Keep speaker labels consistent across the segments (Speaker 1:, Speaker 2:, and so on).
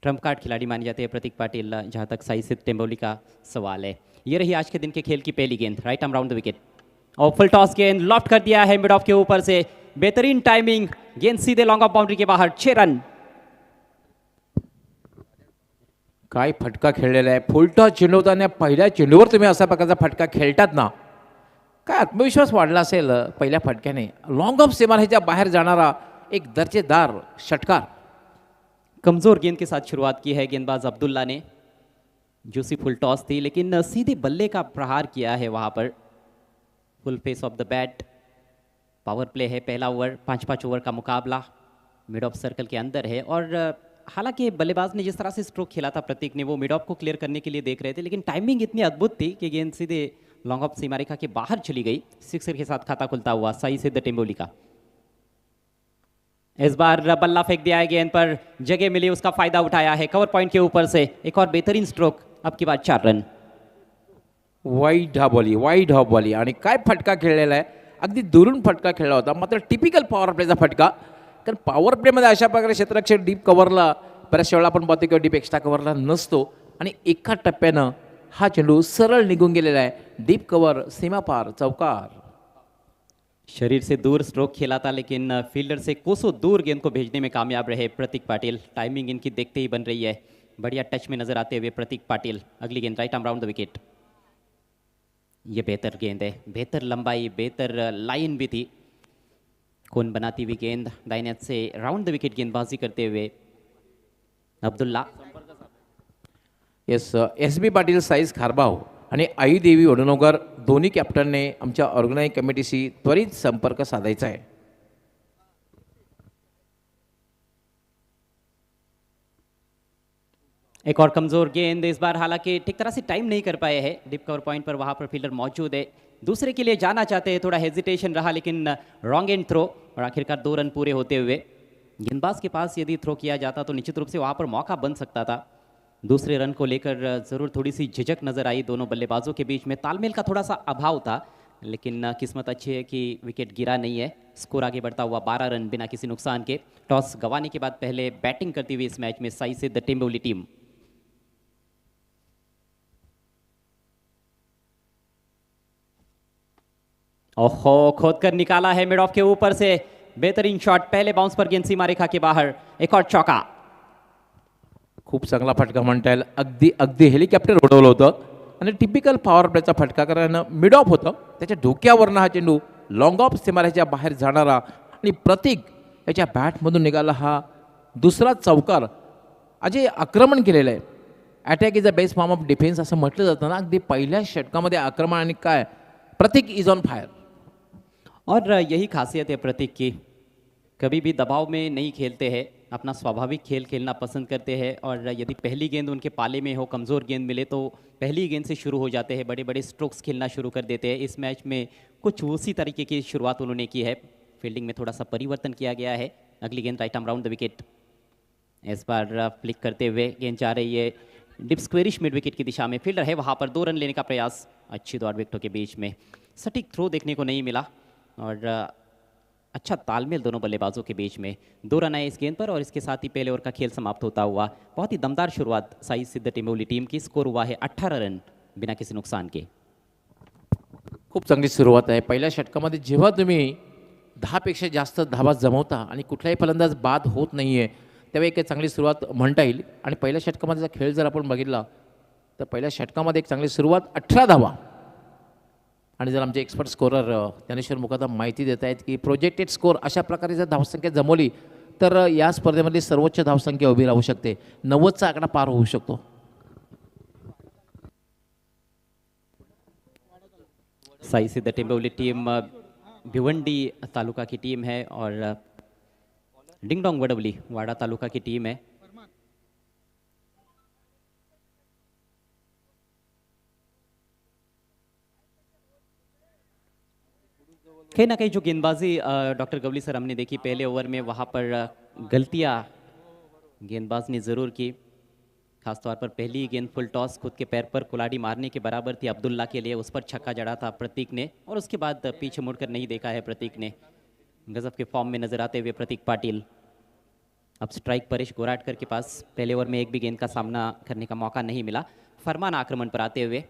Speaker 1: Trump card खिलाड़ी माने जाते हैं प्रतीक पाटिल, जहां तक साई सिद्ध टेम्बोली का सवाल है। ये रही आज के दिन के खेल की पहली गेंद, right arm round the wicket और फुल टॉस गेंद लॉफ्ट कर दिया है मिड ऑफ के ऊपर से, बेहतरीन टाइमिंग, गेंद सीधे लॉन्ग ऑफ बाउंड्री के बाहर, 6 रन।
Speaker 2: काय फटका खेळलेला आहे, फुल टॉस चेंडवताना पहिल्या चेंडूवर तुम्ही अशा प्रकारचा फटका खेळतात ना, काय आत्मविश्वास वाढला असेल पहिल्या फटक्याने. लॉन्ग ऑफ सीमारेषेच्या बाहेर जाणारा एक दर्जेदार षटकार.
Speaker 1: कमजोर गेंद के साथ शुरुआत की है गेंदबाज अब्दुल्ला ने, जो सी फुल टॉस थी लेकिन सीधे बल्ले का प्रहार किया है वहां पर. Full face of the bat, power play है, पहला ओवर 5-5 ओवर का मुकाबला मिड ऑफ सर्कल के अंदर है. और हालांकि बल्लेबाज ने जिस तरह से स्ट्रोक खेला था प्रतीक ने, वो मिड ऑफ को क्लियर करने के लिए देख रहे थे, लेकिन टाइमिंग इतनी अद्भुत थी कि गेंद सीधे लॉन्ग ऑफ सीमारेखा के बाहर चली गई. सिक्सर के साथ खाता खुलता हुआ साई सिद्ध टेम्बोली का. इस बार बल्ला फेंक दिया है गेंद पर, जगह मिली उसका फायदा उठाया है कवर पॉइंट के ऊपर से. एक और बेहतरीन स्ट्रोक, अब की बात 4 रन.
Speaker 2: वाईट हा बॉली आणि काय फटका खेळलेला आहे. अगदी दुरून फटका खेळला होता, मात्र टिपिकल पॉवर प्लेचा फटका. कारण पॉवर प्लेमध्ये अशा प्रकारे क्षेत्ररक्षक डीप कव्हरला बऱ्याचशा वेळा आपण पाहतो किंवा डीप एक्स्ट्रा कव्हरला नसतो आणि एका टप्प्यानं हा चेंडू सरळ निघून गेलेला आहे. डीप कव्हर, सीमापार, चौकार.
Speaker 1: शरीर से दूर स्ट्रोक खेला था, लेकिन फील्डर से कोसों दूर गेंद को भेजने में कामयाब रहे प्रतीक पाटिल. टाइमिंग इनकी देखते ही बन रही है. बढ़िया टच में नजर आते हुए प्रतीक पाटिल. अगली गेंद right arm round the wicket. ये बेहतर गेंद है, बेहतर लंबाई, बेहतर लाइन भी थी. कौन बनाती हुई गेंद दाहिने हाथ से राउंड द विकेट गेंदबाजी करते हुए Abdullah.
Speaker 2: Yes, S B Patil, साईज खारबाव आणि आई देवी वडनोगर दोन्ही कॅप्टनने आमच्या ऑर्गनाइज कमिटीशी त्वरित संपर्क साधायचा आहे.
Speaker 1: एक और कमजोर गेंद इस बार, हालांकि ठीक तरह से टाइम नहीं कर पाए हैं. डिप कवर पॉइंट पर वहां पर फील्डर मौजूद है, दूसरे के लिए जाना चाहते हैं, थोड़ा हेजिटेशन रहा लेकिन रॉन्ग एंड थ्रो. और आखिरकार 2 रन पूरे होते हुए गेंदबाज के पास यदि थ्रो किया जाता तो निश्चित रूप से वहां पर मौका बन सकता था. दूसरे रन को लेकर जरूर थोड़ी सी झिझक नजर आई दोनों बल्लेबाजों के बीच में. तालमेल का थोड़ा सा अभाव था, लेकिन किस्मत अच्छी है कि विकेट गिरा नहीं है. स्कोर आगे बढ़ता हुआ 12 रन बिना किसी नुकसान के. टॉस गंवाने के बाद पहले बैटिंग करती हुई इस मैच में साई सिद्ध टेम्बोली टीम. ओहो, खोद कर निकाला है मिड ऑफ के ऊपर से, बेहतरीन शॉट. पहले बाउंस पर गेंद सीमा रेखा के बाहर. एक और चौका.
Speaker 2: खूप चांगला फटका म्हणता येईल. अगदी अगदी हेलिकॉप्टर उडवलं होतं आणि टिपिकल पॉवर प्लेचा फटका, कारण मिड ऑफ होतं, त्याच्या डोक्यावरनं हा चेंडू लॉंग ऑफ सीमारेषेच्या बाहेर जाणारा आणि प्रतीक याच्या बॅटमधून निघाला हा दुसरा चौकार. अजय आक्रमण केलेलं आहे. Attack is a best form of defence असं म्हटलं जातं ना. अगदी पहिल्या षटकामध्ये आक्रमण आणि काय, प्रतीक इज ऑन फायर.
Speaker 1: और यही खासियत है प्रतीक की, कभी भी दबाव में नहीं खेलते हैं, अपना स्वाभाविक खेल खेलना पसंद करते हैं. और यदि पहली गेंद उनके पाले में हो, कमज़ोर गेंद मिले तो पहली गेंद से शुरू हो जाते हैं, बड़े बड़े स्ट्रोक्स खेलना शुरू कर देते हैं. इस मैच में कुछ उसी तरीके की शुरुआत उन्होंने की है. फील्डिंग में थोड़ा सा परिवर्तन किया गया है. अगली गेंद right arm round the wicket. इस बार फ्लिक करते हुए गेंद जा रही है डिप स्क्वेरिश मिड विकेट की दिशा में. फील्डर है वहाँ पर, 2 रन लेने का प्रयास. अच्छी दौड़ विकेटों के बीच में, सटीक थ्रो देखने को नहीं मिला और अच्छा तालमेल दोनों बल्लेबाजों के बीच में. 2 रन आए इस गेंद पर और इसके साथ ही पहले ओवर का खेल समाप्त होता हुआ. बहुत ही दमदार शुरुआत साई सिद्ध टेम्बोली टीम की. स्कोर हुआ है 18 रन बिना किसी नुकसान के.
Speaker 2: खूप चांगली सुरुवात आहे. पहिल्या षटकामध्ये जेव्हा तुम्ही 10 पेक्षा जास्त धावा जमवता आणि कुठलाही फलंदाज बाद होत नाही आहे, तेव्हा एक चांगली सुरुवात म्हणता येईल. आणि पहिल्या षटकामध्येचा खेळ जर आपण बघितला तर पहिल्या षटकामध्ये एक चांगली सुरुवात, 18 धावा. आणि जर आमचे एक्सपर्ट स्कोरर ज्ञानेश्वर मुकादम माहिती देत आहेत की प्रोजेक्टेड स्कोर अशा प्रकारे जर धावसंख्या जमवली तर या स्पर्धेमध्ये सर्वोच्च धावसंख्या उभी राहू शकते. 90चा आकडा पार होऊ शकतो.
Speaker 1: साई सिद्ध टेम्बोली टीम भिवंडी तालुका की टीम है और डिंगडोंग वडवली वाड़ा तालुका की टीम है. कहीं ना कहीं जो गेंदबाजी डॉक्टर गवली सर हमने देखी पहले ओवर में, वहाँ पर गलतियाँ गेंदबाज ने ज़रूर की. खासतौर पर पहली गेंद फुल टॉस खुद के पैर पर कुलाड़ी मारने के बराबर थी अब्दुल्ला के लिए, उस पर छक्का जड़ा था प्रतीक ने और उसके बाद पीछे मुड़कर नहीं देखा है प्रतीक ने. गजब के फॉर्म में नजर आते हुए प्रतीक पाटिल. अब स्ट्राइक परेश गोराटकर के पास पहले ओवर में एक भी गेंद का सामना करने का मौका नहीं मिला। फरमान आक्रमण पर आते हुए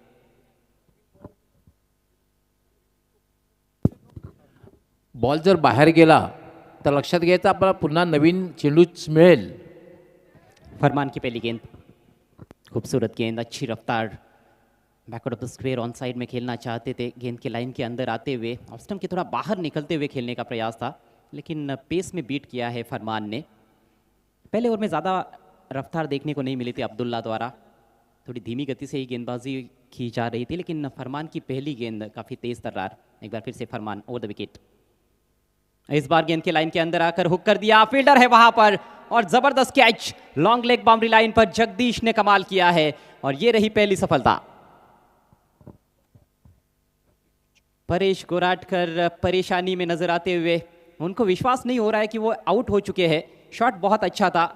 Speaker 2: बॉल जर बाहेर गेला तर लक्षात घ्यायचं आपल्याला पुन्हा नवीन चेंडूच मिळेल.
Speaker 1: फरमान की पहली गेंद, खूबसूरत गेंद, अच्छी रफ्तार, backward of the square on side में खेलना चाहते थे। गेंद के लाइन के अंदर आते हुए ऑफ स्टंप के थोड़ा बाहर निकलते हुए खेलने का प्रयास था, लेकिन पेस में बीट किया है फरमान ने। पहले ओवर में ज़्यादा रफ्तार देखने को नहीं मिली थी अब्दुल्ला द्वारा, थोड़ी धीमी गति से ही गेंदबाजी की जा रही थी, लेकिन फरमान की पहली गेंद काफ़ी तेज तर्रार। एक बार फिर से फरमान ओवर द विकेट। इस बार गेंद के लाइन के अंदर आकर हुक कर दिया, फील्डर है वहां पर और जबरदस्त catch, long leg boundary line पर जगदीश ने कमाल किया है और ये रही पहली सफलता। परेश गोराटकर परेशानी में नजर आते हुए, उनको विश्वास नहीं हो रहा है कि वो आउट हो चुके हैं। शॉट बहुत अच्छा था।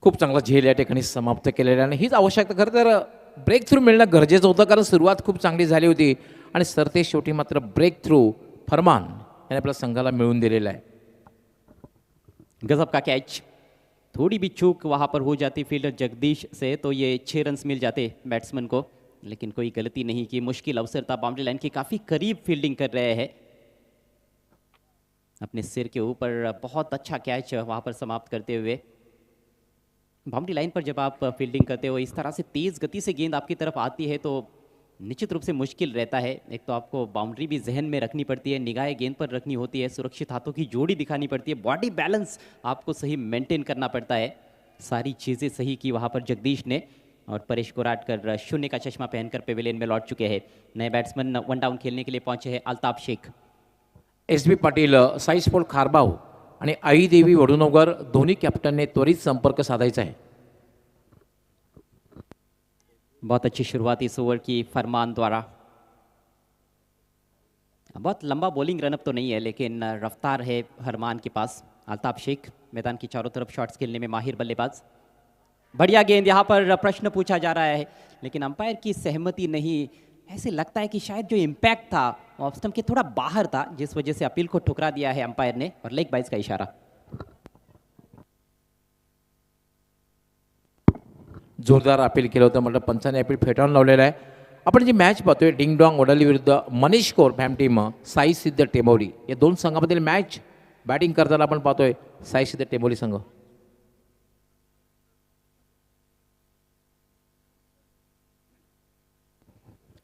Speaker 2: खूप चांगला झेल या ठिकाणी समाप्त केलेला आणि हीच आवश्यकता. खरं तर ब्रेक थ्रू मिळणं गरजेचं होतं, कारण सुरुवात खूप चांगली झाली होती आणि सरते शेवटी मात्र ब्रेक थ्रू फरमान याने आपल्या संघाला मिळवून दिलेला आहे.
Speaker 1: गजब का कैच, थोड़ी भी चूक वहां पर हो जाती फील्डर जगदीश से तो ये 6 रन्स मिल जाते बैट्समैन को, लेकिन कोई गलती नहीं की। मुश्किल अवसर था, बाउंड्री लाइन के काफ़ी करीब फील्डिंग कर रहे हैं, अपने सिर के ऊपर बहुत अच्छा कैच वहां पर समाप्त करते हुए। बाउंड्री लाइन पर जब आप फील्डिंग करते हो, इस तरह से तेज़ गति से गेंद आपकी तरफ आती है तो निश्चित रूप से मुश्किल रहता है। एक तो आपको बाउंड्री भी जहन में रखनी पड़ती है, निगाहें गेंद पर रखनी होती है, सुरक्षित हाथों की जोड़ी दिखानी पड़ती है, बॉडी बैलेंस आपको सही मेंटेन करना पड़ता है। सारी चीज़ें सही की वहाँ पर जगदीश ने और परेश गोराटकर शून्य का चश्मा पहनकर पेविलियन में लौट चुके हैं। नए बैट्समैन वन डाउन खेलने के लिए पहुंचे हैं अल्ताफ शेख।
Speaker 2: SB पाटील, साई स्पोर्ट खारबाव आणि आई देवी वडुनगर दोन्ही कॅप्टनने त्वरित संपर्क साधायचा आहे.
Speaker 1: बहुत अच्छी शुरुआत इस ओवर की फरमान द्वारा। बहुत लंबा बॉलिंग रनअप तो नहीं है, लेकिन रफ्तार है फरमान के पास। अल्ताफ शेख मैदान की चारों तरफ शॉट्स खेलने में माहिर बल्लेबाज। बढ़िया गेंद, यहाँ पर प्रश्न पूछा जा रहा है लेकिन अंपायर की सहमति नहीं। ऐसे लगता है कि शायद जो इम्पैक्ट था ऑफ स्टंप के थोड़ा बाहर था, जिस वजह से अपील को ठुकरा दिया है अंपायर ने और लेग बाइज का इशारा।
Speaker 2: जोरदार अपील केलं होतं, म्हटलं पंचाने अपील फेटाळून लावलेलं आहे. आपण जी मॅच पाहतोय डिंग डॉंग वडाली विरुद्ध मनीष कौर फॅम टीम साई सिद्ध टेंबवली, या दोन संघामधील मॅच बॅटिंग करताना आपण पाहतोय साई सिद्ध टेंबवली संघ.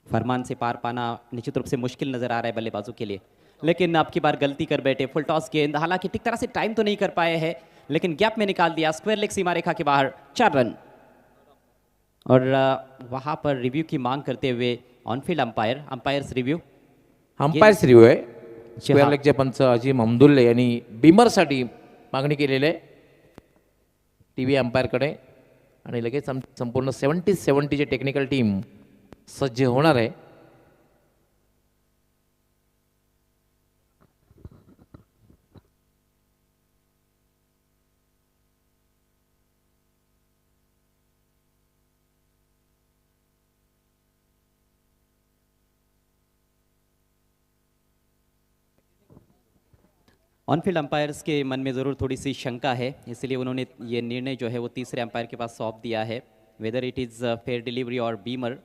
Speaker 1: फरमान से पार पाना निश्चित रूप से मुश्किल नजर आ रहा है बल्लेबाजों के लिए, लेकिन अब की बार गलती कर बैठे। फुल टॉस गेंद, हालांकि ठीक तरह से टाइम तो नहीं कर पाए हैं, लेकिन गैप में निकाल दिया, स्क्वायर लेग सीमा रेखा के बाहर, 4 रन। और वहां पर रिव्यू की मांग करते हुए ऑनफील्ड अंपायर्स रिव्यू
Speaker 2: आहे. स्क्वेअर लेगचे पंच अजीम अमदुल्ले यांनी बीमरसाठी मागणी केलेली आहे TV अंपायरकडे आणि लगेच संपूर्ण 70-70ची टेक्निकल टीम सज्ज होणार आहे.
Speaker 1: ऑनफील्ड अंपायर्स के मन में ज़रूर थोड़ी सी शंका है, इसलिए उन्होंने ये निर्णय जो है वो तीसरे अंपायर के पास सौंप दिया है, whether it is fair delivery और बीमर।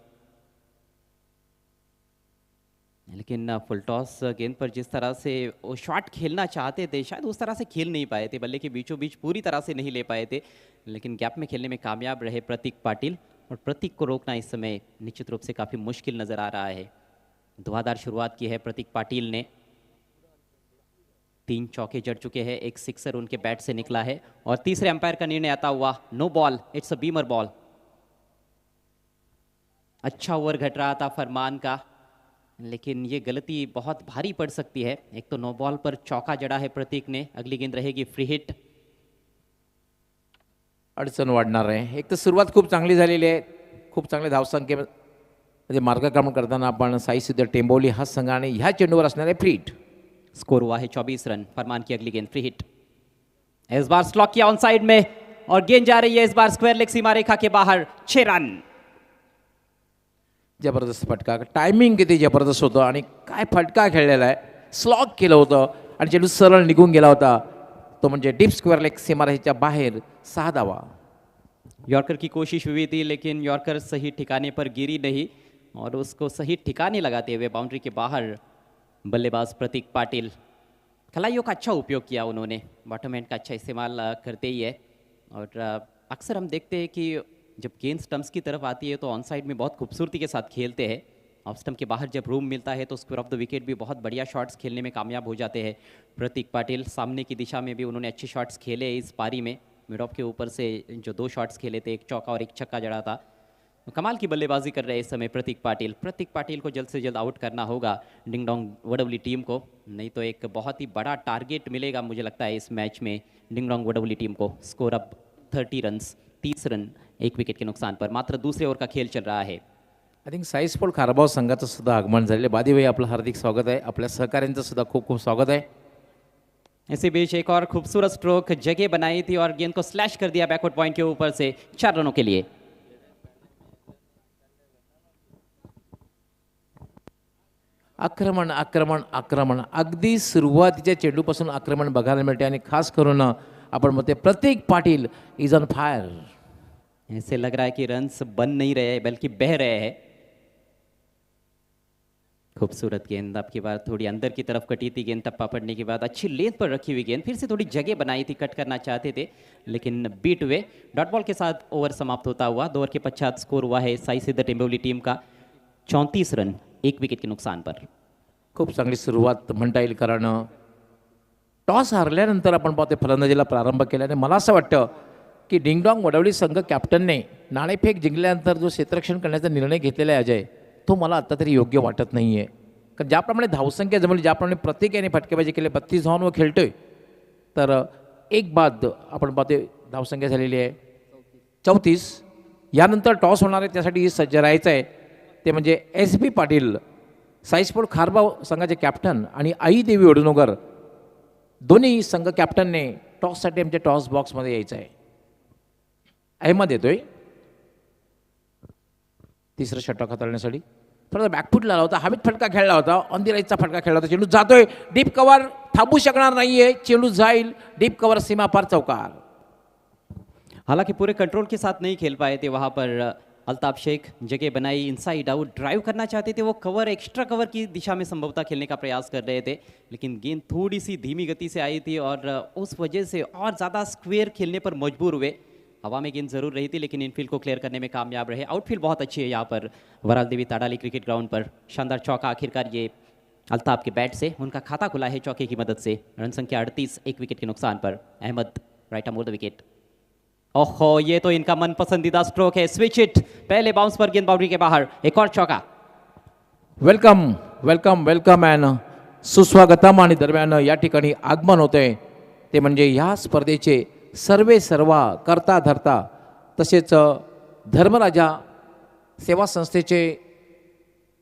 Speaker 1: लेकिन फुल टॉस गेंद पर जिस तरह से वो शॉट खेलना चाहते थे, शायद उस तरह से खेल नहीं पाए थे, बल्ले के बीचों बीच पूरी तरह से नहीं ले पाए थे, लेकिन गैप में खेलने में कामयाब रहे प्रतीक पाटिल। और प्रतीक को रोकना इस समय निश्चित रूप से काफ़ी मुश्किल नज़र आ रहा है। धुआंधार शुरुआत की है प्रतीक पाटिल ने, 3 चौके जड़ चुके हैं, एक सिक्सर उनके बैट से निकला है और तीसरे अंपायर का निर्णय आता हुआ no ball, it's a beamer ball. अच्छा ओवर घट रहा था फरमान का, लेकिन ये गलती बहुत भारी पड़ सकती है। एक तो नो बॉल पर चौका जड़ा है प्रतीक ने, अगली गेंद रहेगी फ्री हिट।
Speaker 2: अडचण वाढणार आहे. एक तर सुरुवात खूप चांगली झालेली आहे, खूप चांगले धावसंख्ये म्हणजे मार्गक्रमण करताना आपण साई सिद्ध टेंबवली हा संघ आणि ह्या चेंडूवर असणारे फ्री हिट.
Speaker 1: स्कोर हुआ है 24 रन। फरमान की अगली गेंद फ्री हिट, इस बार स्लॉक किया ऑन साइड में और गेंद जा रही है इस बार स्क्वायर लेग सीमा रेखा के बाहर, 6 रन।
Speaker 2: जबरदस्त फटका, टायमिंग किती जबरदस्त होतं आणि काय फटका खेळलेला आहे. स्लॉक केलं होतं आणि चेंडू सरळ निघून गेला होता. तो म्हणजे डीप स्क्वेअर लेग सीमारेषेच्या बाहेर 6 धावा.
Speaker 1: यॉर्कर की कोशिश हुई थी लेकिन यॉर्कर सही ठिकाने पर गिरी नहीं और उसको सही ठिकाने लगाते हुए बाउंड्री के बाहर बल्लेबाज प्रतीक पाटिल. खिलाड़ियों का अच्छा उपयोग किया उन्होंने, बॉटम हैंड का अच्छा इस्तेमाल करते ही है. और अक्सर हम देखते हैं कि जब गेंद स्टम्प्स की तरफ आती है तो ऑन साइड में बहुत खूबसूरती के साथ खेलते हैं. ऑफ स्टम्प के बाहर जब रूम मिलता है तो स्क्वायर ऑफ द विकेट भी बहुत बढ़िया शॉट्स खेलने में कामयाब हो जाते हैं. प्रतीक पाटिल सामने की दिशा में भी उन्होंने अच्छे शॉट्स खेले इस पारी में. मिड ऑफ के ऊपर से जो 2 शॉट्स खेले थे, एक चौका और एक छक्का जड़ा था. कमाल की बल्लेबाजी कर रहे हैं इस समय प्रतीक पाटिल. प्रतीक पाटिल को जल्द से जल्द आउट करना होगा डिंग डोंग वडवली टीम को, नहीं तो एक बहुत ही बड़ा टारगेट मिलेगा मुझे लगता है इस मैच में डिंग डोंग वडवली टीम को. स्कोर अब 30 रन्स, 30 रन 1 विकेट के नुकसान पर. मात्र दूसरे ओवर का खेल चल रहा है.
Speaker 2: आय थिंक साई स्पोर्ट खारबाव संघाचं सुद्धा आगमन झालेलं आहे. बादीभाई आपलं हार्दिक स्वागत आहे. आपल्या सहकाऱ्यांचं सुद्धा खूप खूप स्वागत आहे.
Speaker 1: इसी बीच एक और खूबसूरत स्ट्रोक जगह बनाई थी और गेंद को स्लैश कर दिया बैकवर्ड पॉइंट के ऊपर से 4 रनों के लिए.
Speaker 2: आक्रमण आक्रमण आक्रमण अगदी सुरुवातीच्या चेंडूपासून आक्रमण बघायला मिळते आणि खास करून आपण म्हणते प्रतीक पाटील इज ऑन फायर.
Speaker 1: ऐसे लग रहा है कि रन्स बन नहीं रहे हैं बल्कि बह रहे हैं. खूबसूरत गेंद आपकी बार थोड़ी अंदर की तरफ कटी थी गेंद, टप्पा पड़ने के बाद अच्छी लेंथ पर रखी हुई गेंद, फिर से थोड़ी जगह बनाई थी, कट करना चाहते थे लेकिन बीट हुए. डॉट बॉल के साथ ओवर समाप्त होता हुआ. 2 ओवर के पश्चात स्कोर हुआ है साई सिद्ध टेंबोली टीम का 34 रन 1 विकेट के नुकसान पर.
Speaker 2: खूप चांगली सुरुवात म्हणता येईल, कारण टॉस हारल्यानंतर आपण पाहतो फलंदाजीला प्रारंभ केला. आणि मला असं वाटतं की डिंगडॉंग वडवली संघ कॅप्टनने नाणेफेक जिंकल्यानंतर जो क्षेत्ररक्षण करण्याचा निर्णय घेतलेला आहे अजय, तो मला आत्ता तरी योग्य वाटत नाही आहे. कारण ज्याप्रमाणे धावसंख्या जमली, ज्याप्रमाणे प्रत्येक याने फटकेबाजी केली, 32 धावांवर खेळतोय, तर एक बाद आपण पाहतोय धावसंख्या झालेली आहे 34. यानंतर टॉस होणार आहे, त्यासाठी सज्ज राहायचं आहे. ते म्हणजे SP पाटील साईस्पोर्ट खारबाव संघाचे कॅप्टन आणि आई देवी वडनोगर दोन्ही संघ कॅप्टनने टॉससाठी आमच्या टॉस बॉक्समध्ये यायचं आहे. अहमद येतोय तिसरं षटक हाताळण्यासाठी. थोडा बॅकफूट लावला होता, हवेत फटका खेळला होता, ऑन दी राईटचा फटका खेळला होता. चेंडू जातोय डीप कव्हर, थांबू शकणार नाहीये, चेंडू जाईल डीप कव्हर, सीमा पार चौकार.
Speaker 1: हालांकि पूरे कंट्रोल के साथ नहीं खेल पाए थे वहाँ पर. अल्ताफ शेख जगह बनाई, इनसाइड आउट ड्राइव करना चाहते थे, वो कवर एक्स्ट्रा कवर की दिशा में संभवतः खेलने का प्रयास कर रहे थे लेकिन गेंद थोड़ी सी धीमी गति से आई थी और उस वजह से और ज़्यादा स्क्वेयर खेलने पर मजबूर हुए. हवा में गेंद जरूर रही थी लेकिन इनफील्ड को क्लियर करने में कामयाब रहे. आउटफील्ड बहुत अच्छी है यहाँ पर वराल देवी ताड़ाली क्रिकेट ग्राउंड पर. शानदार चौका आखिरकार ये अल्ताफ के बैट से, उनका खाता खुला है चौके की मदद से. रन संख्या 38 1 विकेट के नुकसान पर. Ahmed right arm over the wicket. ओहो, ये तो इनका मन पसंदीदा स्ट्रोक है. स्विच इट, पहले बाउंस पर गेंद बाउंड्री के बाहर. एक और चौका.
Speaker 2: वेलकम वेलकम वेलकम अँड सुस्वागतम. आणि दरम्यान या ठिकाणी आगमन होते ते म्हणजे ह्या स्पर्धेचे सर्वे सर्वा करता धरता, तसेच धर्मराजा सेवा संस्थेचे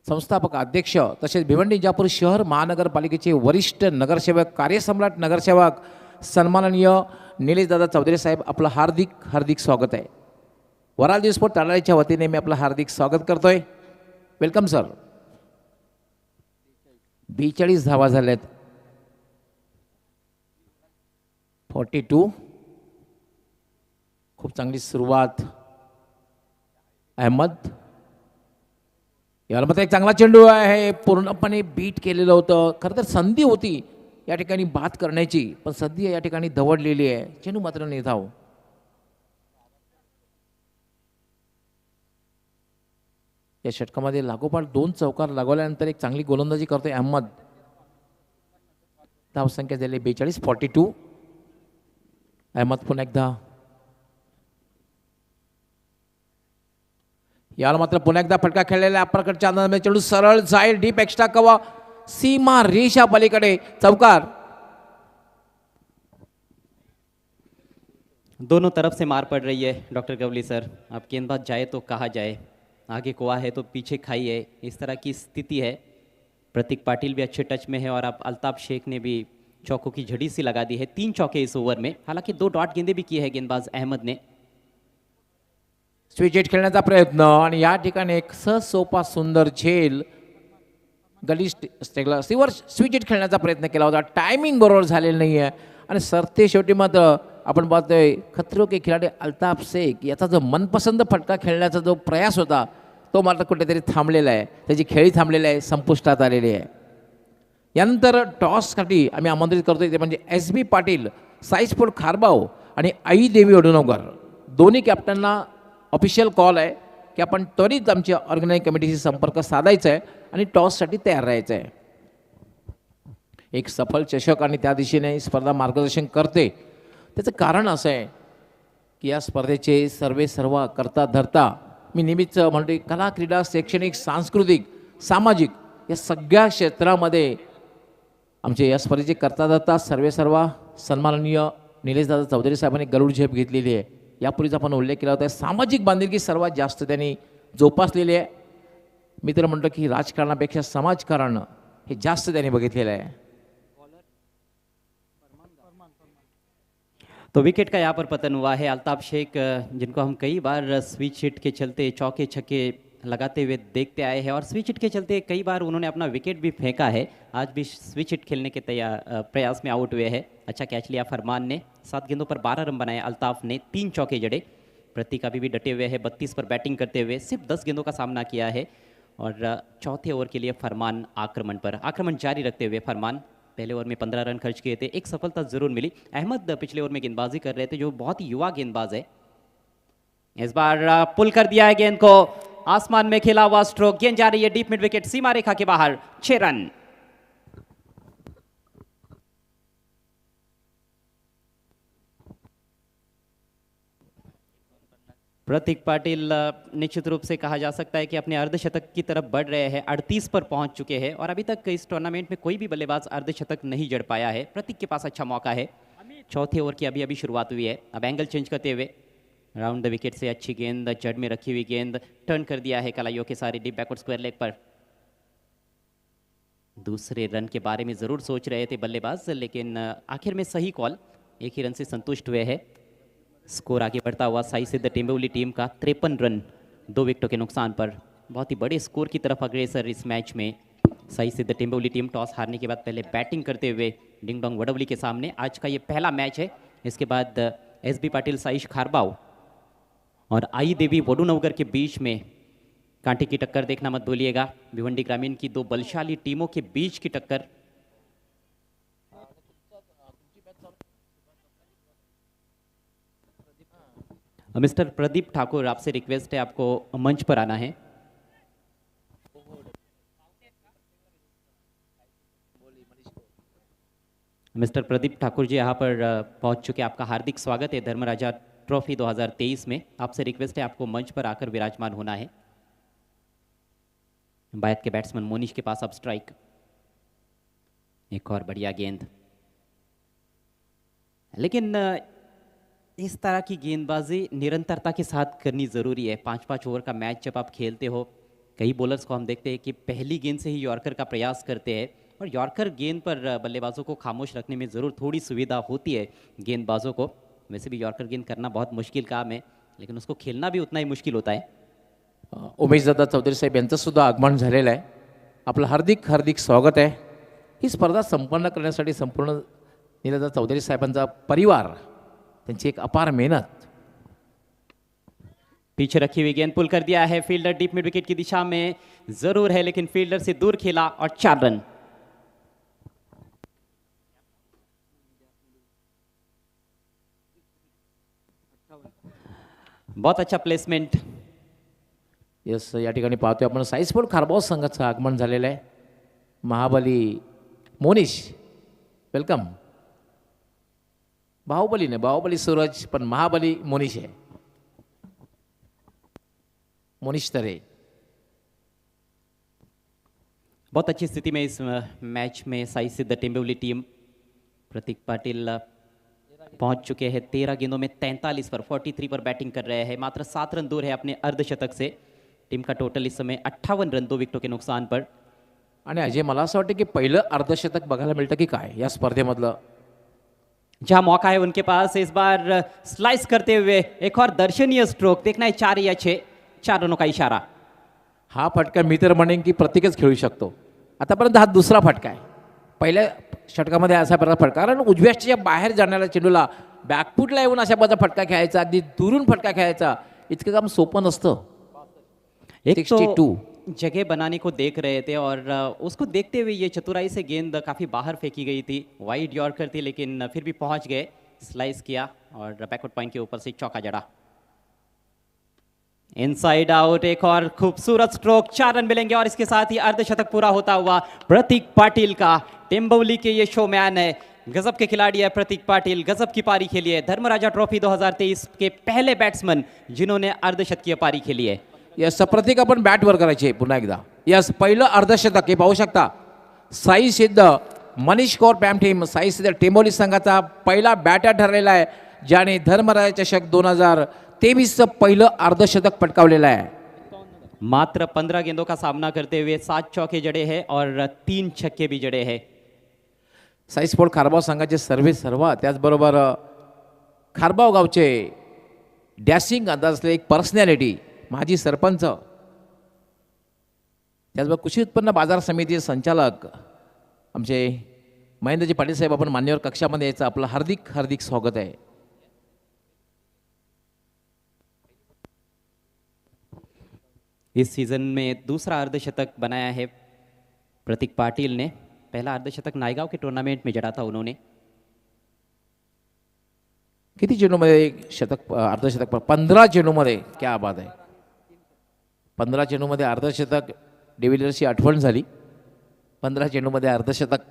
Speaker 2: संस्थापक अध्यक्ष, तसेच भिवंडी इंजापूर शहर महानगरपालिकेचे वरिष्ठ नगरसेवक, कार्यसम्राट नगरसेवक सन्माननीय निलेशदादा चौधरी साहेब, आपलं हार्दिक हार्दिक स्वागत आहे. वराल देवी स्पोर्ट ताडाळीच्या वतीने मी आपलं हार्दिक स्वागत करतोय. Welcome sir. 42 धावा झाल्यात. 42. खूप चांगली सुरुवात. अहमद याला मात्र एक चांगला चेंडू आहे, पूर्णपणे बीट केलेलं होतं. खरं तर संधी होती या ठिकाणी बाद करण्याची, पण संधी या ठिकाणी दवडलेली आहे. चेंडू मात्र निधाव. या षटकामध्ये लागोपाठ 2 चौकार लागवल्यानंतर एक चांगली गोलंदाजी करतोय अहमद. धावसंख्या झाली 42. 42. अहमद पुन्हा एकदा. याला मात्र पुन्हा एकदा फटका खेळलेला अप्परकटच्या अंदाजामध्ये चेंडू सरळ जाईल डीप एक्स्ट्रा कव्हर, सीमा रेषा पलीकडे चौकार.
Speaker 1: दोनों तरफ से मार पड़ रही है डॉक्टर गवली सर. अब गेंदबाज जाए तो कहा जाए, आगे कुआ है तो पीछे खाई है, इस तरह की स्थिति है. प्रतीक पाटिल भी अच्छे टच में है और अब अल्ताफ शेख ने भी चौकों की झड़ी सी लगा दी है. 3 चौके इस ओवर में. हालांकि 2 डॉट गेंदे भी किए हैं गेंदबाज अहमद ने.
Speaker 2: स्विच हिट खेळण्याचा प्रयत्न आणि या ठिकाणी एक सोपा सुंदर झेल गली स्टेगला सिवर स्विच हिट खेळण्याचा प्रयत्न केला होता. टायमिंग बरोबर झालेलं नाही आहे आणि सरते शेवटी मात्र आपण पाहतोय खतरो के खिलाडी अल्ताफ शेख याचा जो मनपसंत फटका खेळण्याचा जो प्रयास होता तो मात्र कुठेतरी थांबलेला आहे, त्याची खेळी थांबलेली आहे, संपुष्टात आलेली आहे. यानंतर टॉससाठी आम्ही आमंत्रित करतोय ते म्हणजे SB पाटील, साई स्पोर्ट खारबाव आणि आई देवी वडुणवकर दोन्ही कॅप्टनना ऑफिशियल कॉल आहे की आपण त्वरित आमच्या ऑर्गनायझिंग कमिटीशी संपर्क साधायचा आहे आणि टॉससाठी तयार राहायचं आहे. एक सफल चषक आणि त्या दिशेने स्पर्धा मार्गदर्शन करते. त्याचं कारण असं आहे की या स्पर्धेचे सर्व करता धरता मी नेहमीच म्हणतो कला, क्रीडा, शैक्षणिक, सांस्कृतिक, सामाजिक या सगळ्या क्षेत्रामध्ये आमचे या स्पर्धेचे करता धरता सर्व सन्माननीय निलेशदादा चौधरी साहेबांनी गरुड झेप घेतलेली आहे. यापूर्वीच आपण उल्लेख केला होता. सामाजिक बांधिलकी सर्वात जास्त त्यांनी जोपासलेली आहे. मी तर म्हणतो की राजकारणापेक्षा समाजकारण हे जास्त त्यांनी बघितलेलं आहे.
Speaker 1: तो विकेट का यहाँ पर पतन हुआ है. अल्ताफ शेख जिनको हम कई बार स्विच हिट के चलते चौके छक्के लगाते हुए देखते आए हैं और स्विच हिट के चलते कई बार उन्होंने अपना विकेट भी फेंका है. आज भी स्विच हिट खेलने के प्रयास में आउट हुए हैं. अच्छा कैच लिया फरमान ने. 7 गेंदों पर 12 रन बनाए अल्ताफ ने, 3 चौके जड़े. प्रतीक अभी भी डटे हुए हैं 32 पर बैटिंग करते हुए. सिर्फ 10 गेंदों का सामना किया है और चौथे ओवर के लिए फरमान आक्रमण जारी रखते हुए फरमान पहले ओवर में 15 रन खर्च किए थे. एक सफलता जरूर मिली. अहमद पिछले ओवर में गेंदबाजी कर रहे थे जो बहुत ही युवा गेंदबाज है. इस बार पुल कर दिया है गेंद को, आसमान में खेला हुआ स्ट्रोक, गेंद जा रही है डीप मिड विकेट सीमा रेखा के बाहर. 6 रन. प्रतीक पाटिल निश्चित रूप से कहा जा सकता है कि अपने अर्धशतक की तरफ बढ़ रहे हैं. 38 पर पहुंच चुके हैं और अभी तक इस टूर्नामेंट में कोई भी बल्लेबाज अर्धशतक नहीं जड़ पाया है. प्रतीक के पास अच्छा मौका है. चौथे ओवर की अभी शुरुआत हुई है. अब एंगल चेंज करते हुए राउंड द विकेट से अच्छी गेंद, जड़ में रखी हुई गेंद टर्न कर दिया है कलाइयों के सारे डीप बैकवर्ड स्क्वायर लेग पर. दूसरे रन के बारे में जरूर सोच रहे थे बल्लेबाज, लेकिन आखिर में सही कॉल. एक ही रन से संतुष्ट हुए हैं. स्कोर आगे बढ़ता हुआ साई सिद्ध टेम्बोली टीम का 53 रन 2 विकेटों के नुकसान पर. बहुत ही बड़े स्कोर की तरफ अग्रसर इस मैच में साई सिद्ध टेम्बोली टीम. टॉस हारने के बाद पहले बैटिंग करते हुए डिंग डोंग वडवली के सामने. आज का ये पहला मैच है. इसके बाद SB पाटिल, साईश खारबाव और आई देवी वडुनवगर के बीच में कांटे की टक्कर देखना मत भूलिएगा. भिवंडी ग्रामीण की 2 बलशाली टीमों के बीच की टक्कर. मिस्टर प्रदीप ठाकुर, आपसे रिक्वेस्ट है आपको मंच पर आना है. मिस्टर प्रदीप ठाकुर जी यहाँ पर पहुँच चुके. आपका हार्दिक स्वागत है धर्मराजा ट्रॉफी 2023 में. आपसे रिक्वेस्ट है आपको मंच पर आकर विराजमान होना है. बायत के बैट्समैन मोनिश के पास अब स्ट्राइक. एक और बढ़िया गेंद, लेकिन इस तरह की गेंदबाजी निरंतरता के साथ करनी ज़रूरी है. 5-5 ओवर का मैच जब आप खेलते हो, कई बॉलर्स को हम देखते हैं कि पहली गेंद से ही यॉर्कर का प्रयास करते हैं और यॉर्कर गेंद पर बल्लेबाजों को खामोश रखने में ज़रूर थोड़ी सुविधा होती है गेंदबाजों को. वैसे भी यॉर्कर गेंद करना बहुत मुश्किल काम है, लेकिन उसको खेलना भी उतना ही मुश्किल होता है.
Speaker 2: उमेशदादा चौधरी साहेब यांचं सुद्धा आगमन झालेलं आहे. आपलं हार्दिक स्वागत आहे. ही स्पर्धा संपन्न करण्यासाठी संपूर्ण निलेशदादा चौधरी साहेबांचा परिवार, त्यांची एक अपार मेहनत.
Speaker 1: पीछे रखी हुई गेंद पुल कर दिया है. फील्डर डीप मिड विकेट की दिशा में जरूर है, लेकिन फील्डर से दूर खेला और 4 रन. बहुत अच्छा प्लेसमेंट.
Speaker 2: यस, या ठिकाणी पाहतोय आपण साई स्पोर्ट खारबाव संघाचं आगमन झालेलं आहे. महाबली मोनिश, वेलकम. बाहुबली ने बाहुबली सूरज, पण महाबली मोनिश आहे. मोनिश तरे
Speaker 1: बहुत अच्छी स्थिति में इस मैच में साई सिद्ध टेम्बोली टीम. प्रतीक पाटिल पहुंच चुके हैं. 13 गेंदों में 43 पर 43 पर बैटिंग कर रहे हैं. मात्र 7 रन दूर है अपने अर्धशतक से. टीम का टोटल इस समय 58 रन 2 विकेटों के नुकसान पर.
Speaker 2: आणि अजय, मला असं वाटतं की पहिलं अर्धशतक बघायला मिळतं की काय या स्पर्धेमधलं.
Speaker 1: जहां मौका है उनके पास. इस बार स्लाइस करते हुए एक और दर्शनीय स्ट्रोक. देखना है 4 या 6. 4 रनों का इशारा.
Speaker 2: हा फटका मी तर म्हणेन की प्रत्येकच खेळू शकतो. आतापर्यंत हा दुसरा फटका आहे. पहिल्या षटकामध्ये असा प्रकार फटका, कारण उजव्याच्या बाहेर जाणाऱ्या चेंडूला बॅकफुटला येऊन अशा पद्धतीचा फटका खेळायचा, अगदी दुरून फटका खेळायचा, इतकं काम सोपं नसतं.
Speaker 1: एक
Speaker 2: 62
Speaker 1: तो जगह बनाने को देख रहे थे और उसको देखते हुए ये चतुराई से गेंद काफ़ी बाहर फेंकी गई थी, वाइड यॉर्कर थी लेकिन फिर भी पहुंच गए, स्लाइस किया और बैकवर्ड पॉइंट के ऊपर से चौका जड़ा. इनसाइड आउट, एक और खूबसूरत स्ट्रोक, 4 रन मिलेंगे और इसके साथ ही अर्धशतक पूरा होता हुआ प्रतीक पाटिल का. टेम्बोली के ये शोमैन है, गजब के खिलाड़ी है प्रतीक पाटिल, गजब की पारी खेली है. धर्मराजा ट्रॉफी 2023 के पहले बैट्समैन जिन्होंने अर्धशतकीय पारी खेली है.
Speaker 2: यस, प्रत्येक आपण बॅटवर करायचे पुन्हा एकदा. यस, पहिलं अर्धशतक हे पाहू शकता. साई सिद्ध, मनीष कौर पॅम टीम, साई सिद्ध टेंबोली संघाचा पहिला बॅटर ठरलेला आहे, ज्याने धर्मराज चषक 2023चं पहिलं अर्धशतक पटकावलेलं आहे.
Speaker 1: मात्र 15 गेंदों का सामना करते हुए 7 चौके जड़े हैं और 3 छक्के भी जड़े हैं.
Speaker 2: साई स्पोर्ट खारबाव संघाचे सर्वे सर्व, त्याचबरोबर खारबाव गावचे डॅशिंग अंदाज असलेले एक पर्सनॅलिटी, माजी सरपंच, त्याचबरोबर कृषी उत्पन्न बाजार समितीचे संचालक आमचे महेंद्रजी पाटील साहेब, आपण मान्यवर कक्षामध्ये यायचं आपलं हार्दिक हार्दिक स्वागत आहे.
Speaker 1: इस सीजन में दूसरा अर्धशतक बनाया है प्रतीक पाटिल ने. पहला अर्धशतक नायगांव के टूर्नामेंट में जड़ा था उन्होंने.
Speaker 2: किती चेंडूमध्ये शतक, अर्धशतक? 15 चेंडूमध्ये. क्या बात आहे. 15 चेंडूमध्ये अर्धशतक, डिव्हिलियर्सची आठवण झाली. 15 चेंडूमध्ये अर्धशतक,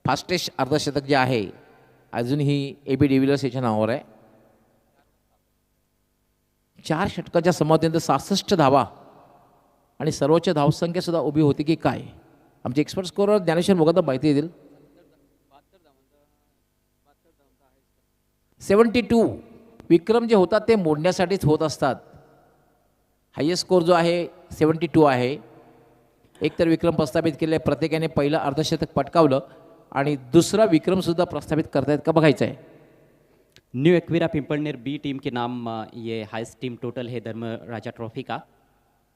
Speaker 2: फास्टेस्ट अर्धशतक जे आहे अजूनही AB डिव्हिलियर्स याच्या नावावर आहे. 4 षटकाच्या समाप्तीनंतर 66 धावा आणि सर्वोच्च धावसंख्या सुद्धा उभी होती की काय? आमचे एक्सपर्ट स्कोरर ज्ञानेश्वर मोगत माहिती देतील. 72 विक्रम जे होतात ते मोडण्यासाठीच होत असतात. हायेस्ट स्कोर जो आहे 72 आहे. एक तर विक्रम प्रस्थापित केले, प्रत्येकाने पहिलं अर्धशतक पटकावलं आणि दुसरा विक्रम सुद्धा प्रस्थापित करतायत का बघायचं आहे.
Speaker 1: न्यू एक्विरा पिंपलनेर बी टीम के नाम ये हाईएस्ट टीम टोटल है धर्मराजा ट्रॉफी का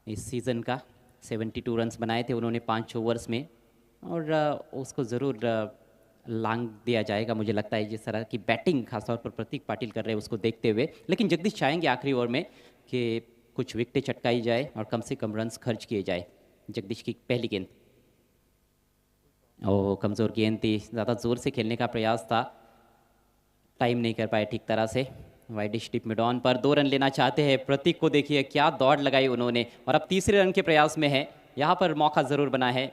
Speaker 1: इस सीज़न का. 72 रन्स बनाए थे उन्होंने 5 ओवर्स में और उसको ज़रूर लांग दिया जाएगा मुझे लगता है. जिस तरह की बैटिंग खासतौर पर प्रतीक पाटिल कर रहे हैं उसको देखते हुए, लेकिन जगदीश चाहेंगे आखिरी ओवर में कि कुछ विकेटें चटकाई जाए और कम से कम रन्स खर्च किए जाए. जगदीश की पहली गेंद, ओ कमज़ोर गेंद थी, ज़्यादा ज़ोर से खेलने का प्रयास था, टाइम नहीं कर पाए ठीक तरह से. वाइडिश टिप मिड ऑन पर 2 रन लेना चाहते हैं प्रतीक को. देखिए क्या दौड़ लगाई उन्होंने और अब तीसरे रन के प्रयास में है. यहाँ पर मौका ज़रूर बना है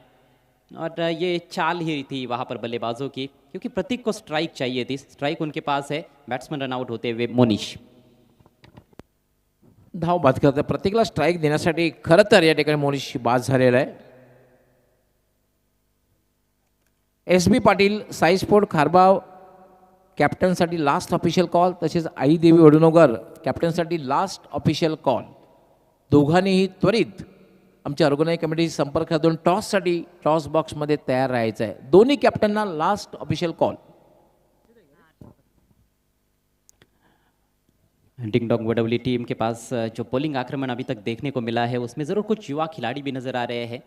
Speaker 1: और ये चाल ही थी वहाँ पर बल्लेबाजों की, क्योंकि प्रतीक को स्ट्राइक चाहिए थी. स्ट्राइक उनके पास है. बैट्समैन रन आउट होते हुए मोनिश.
Speaker 2: धाव बाद करतात. प्रत्येकाला स्ट्राईक देण्यासाठी खरं तर या ठिकाणी मोनिश बाद झालेला आहे. SB Patil, Sai sport खारबाव कॅप्टनसाठी last official call, तसेच आई देवी वडुनगर कॅप्टनसाठी लास्ट ऑफिशियल कॉल. दोघांनीही त्वरित आमच्या ऑर्गनाइज कमिटीशी संपर्क साधून टॉससाठी टॉस बॉक्समध्ये तयार राहायचं आहे. दोन्ही कॅप्टनना last official call.
Speaker 1: Ding Dong Vadavali team के पास जो बॉलिंग आक्रमण अभी तक देखने को मिला है उसमें ज़रूर कुछ युवा खिलाड़ी भी नजर आ रहे हैं.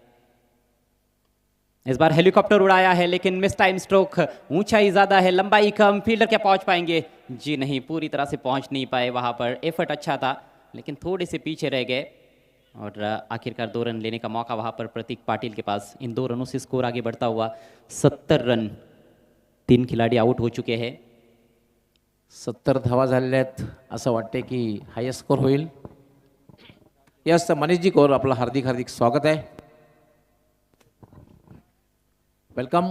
Speaker 1: इस बार हेलीकॉप्टर उड़ाया है लेकिन मिस टाइम स्ट्रोक, ऊंचाई ज़्यादा है, लंबाई कम, फील्डर क्या पहुंच पाएंगे? जी नहीं, पूरी तरह से पहुंच नहीं पाए. वहां पर एफर्ट अच्छा था लेकिन थोड़े से पीछे रह गए और आखिरकार 2 रन लेने का मौका वहां पर प्रतीक पाटिल के पास. इन 2 रनों से स्कोर आगे बढ़ता हुआ 70 रन. 3 खिलाड़ी आउट हो चुके हैं.
Speaker 2: 70 धावा झालेल्या आहेत. असं वाटते की हायेस्ट स्कोर होईल. यस, मनीषजी कौर, आपलं हार्दिक हार्दिक स्वागत आहे. वेलकम.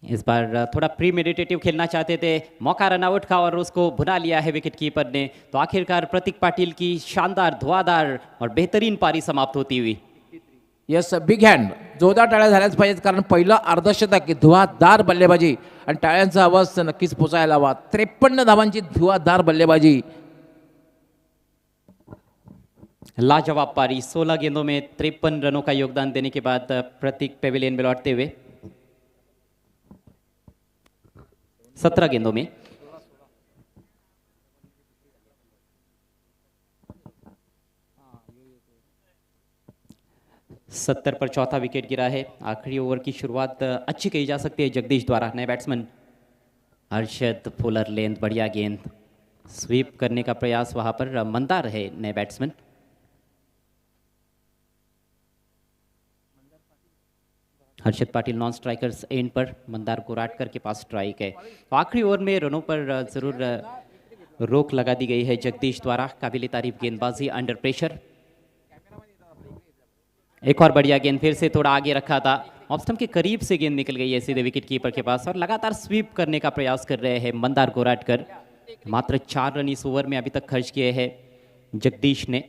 Speaker 1: इस बार थोड़ा प्री मेडिटेटिव खेलना चाहते थे, मौका रन आउट का और उसको भुना लिया है विकेट कीपर ने. तो आखिरकार प्रतीक पाटिल की शानदार, धुआंधार और बेहतरीन पारी समाप्त होती हुई.
Speaker 2: Yes, big hand. जोरदार टाळ्या झाल्याच पाहिजेत, कारण पहिलं अर्धशतक, धुवाधार बल्लेबाजी आणि टाळ्यांचा आवाज नक्कीच पोचायला हवा. 53 धावांची धुवाधार बल्लेबाजी.
Speaker 1: लाजवाब पारी. 16 गेंदों में 53 रनों का योगदान देने के बाद प्रतीक पेविलियन में लौटते हुए 17 गेंदों में 70 पर चौथा विकेट गिरा है। आखिरी ओवर की शुरुआत अच्छी कही जा सकती है जगदीश द्वारा। नए बैट्समैन हर्षद फुलर लेंथ, बढ़िया गेंद, स्वीप करने का प्रयास वहां पर मंदार है नए batsman. Harshad Patil non strikers and पर, मंदार कोराटकर के पास स्ट्राइक है। तो आखिरी ओवर में रनों पर जरूर रोक लगा दी गई है जगदीश द्वारा। काबिल तारीफ गेंदबाजी अंडर प्रेशर। एक और बढ़िया गेंद, फिर से थोड़ा आगे रखा था, ऑफ स्टंप के करीब से गेंद निकल गई है सीधे विकेट कीपर के पास और लगातार स्वीप करने का प्रयास कर रहे हैं मंदार कोराटकर। मात्र 4 रन इस ओवर में अभी तक खर्च किए हैं जगदीश ने।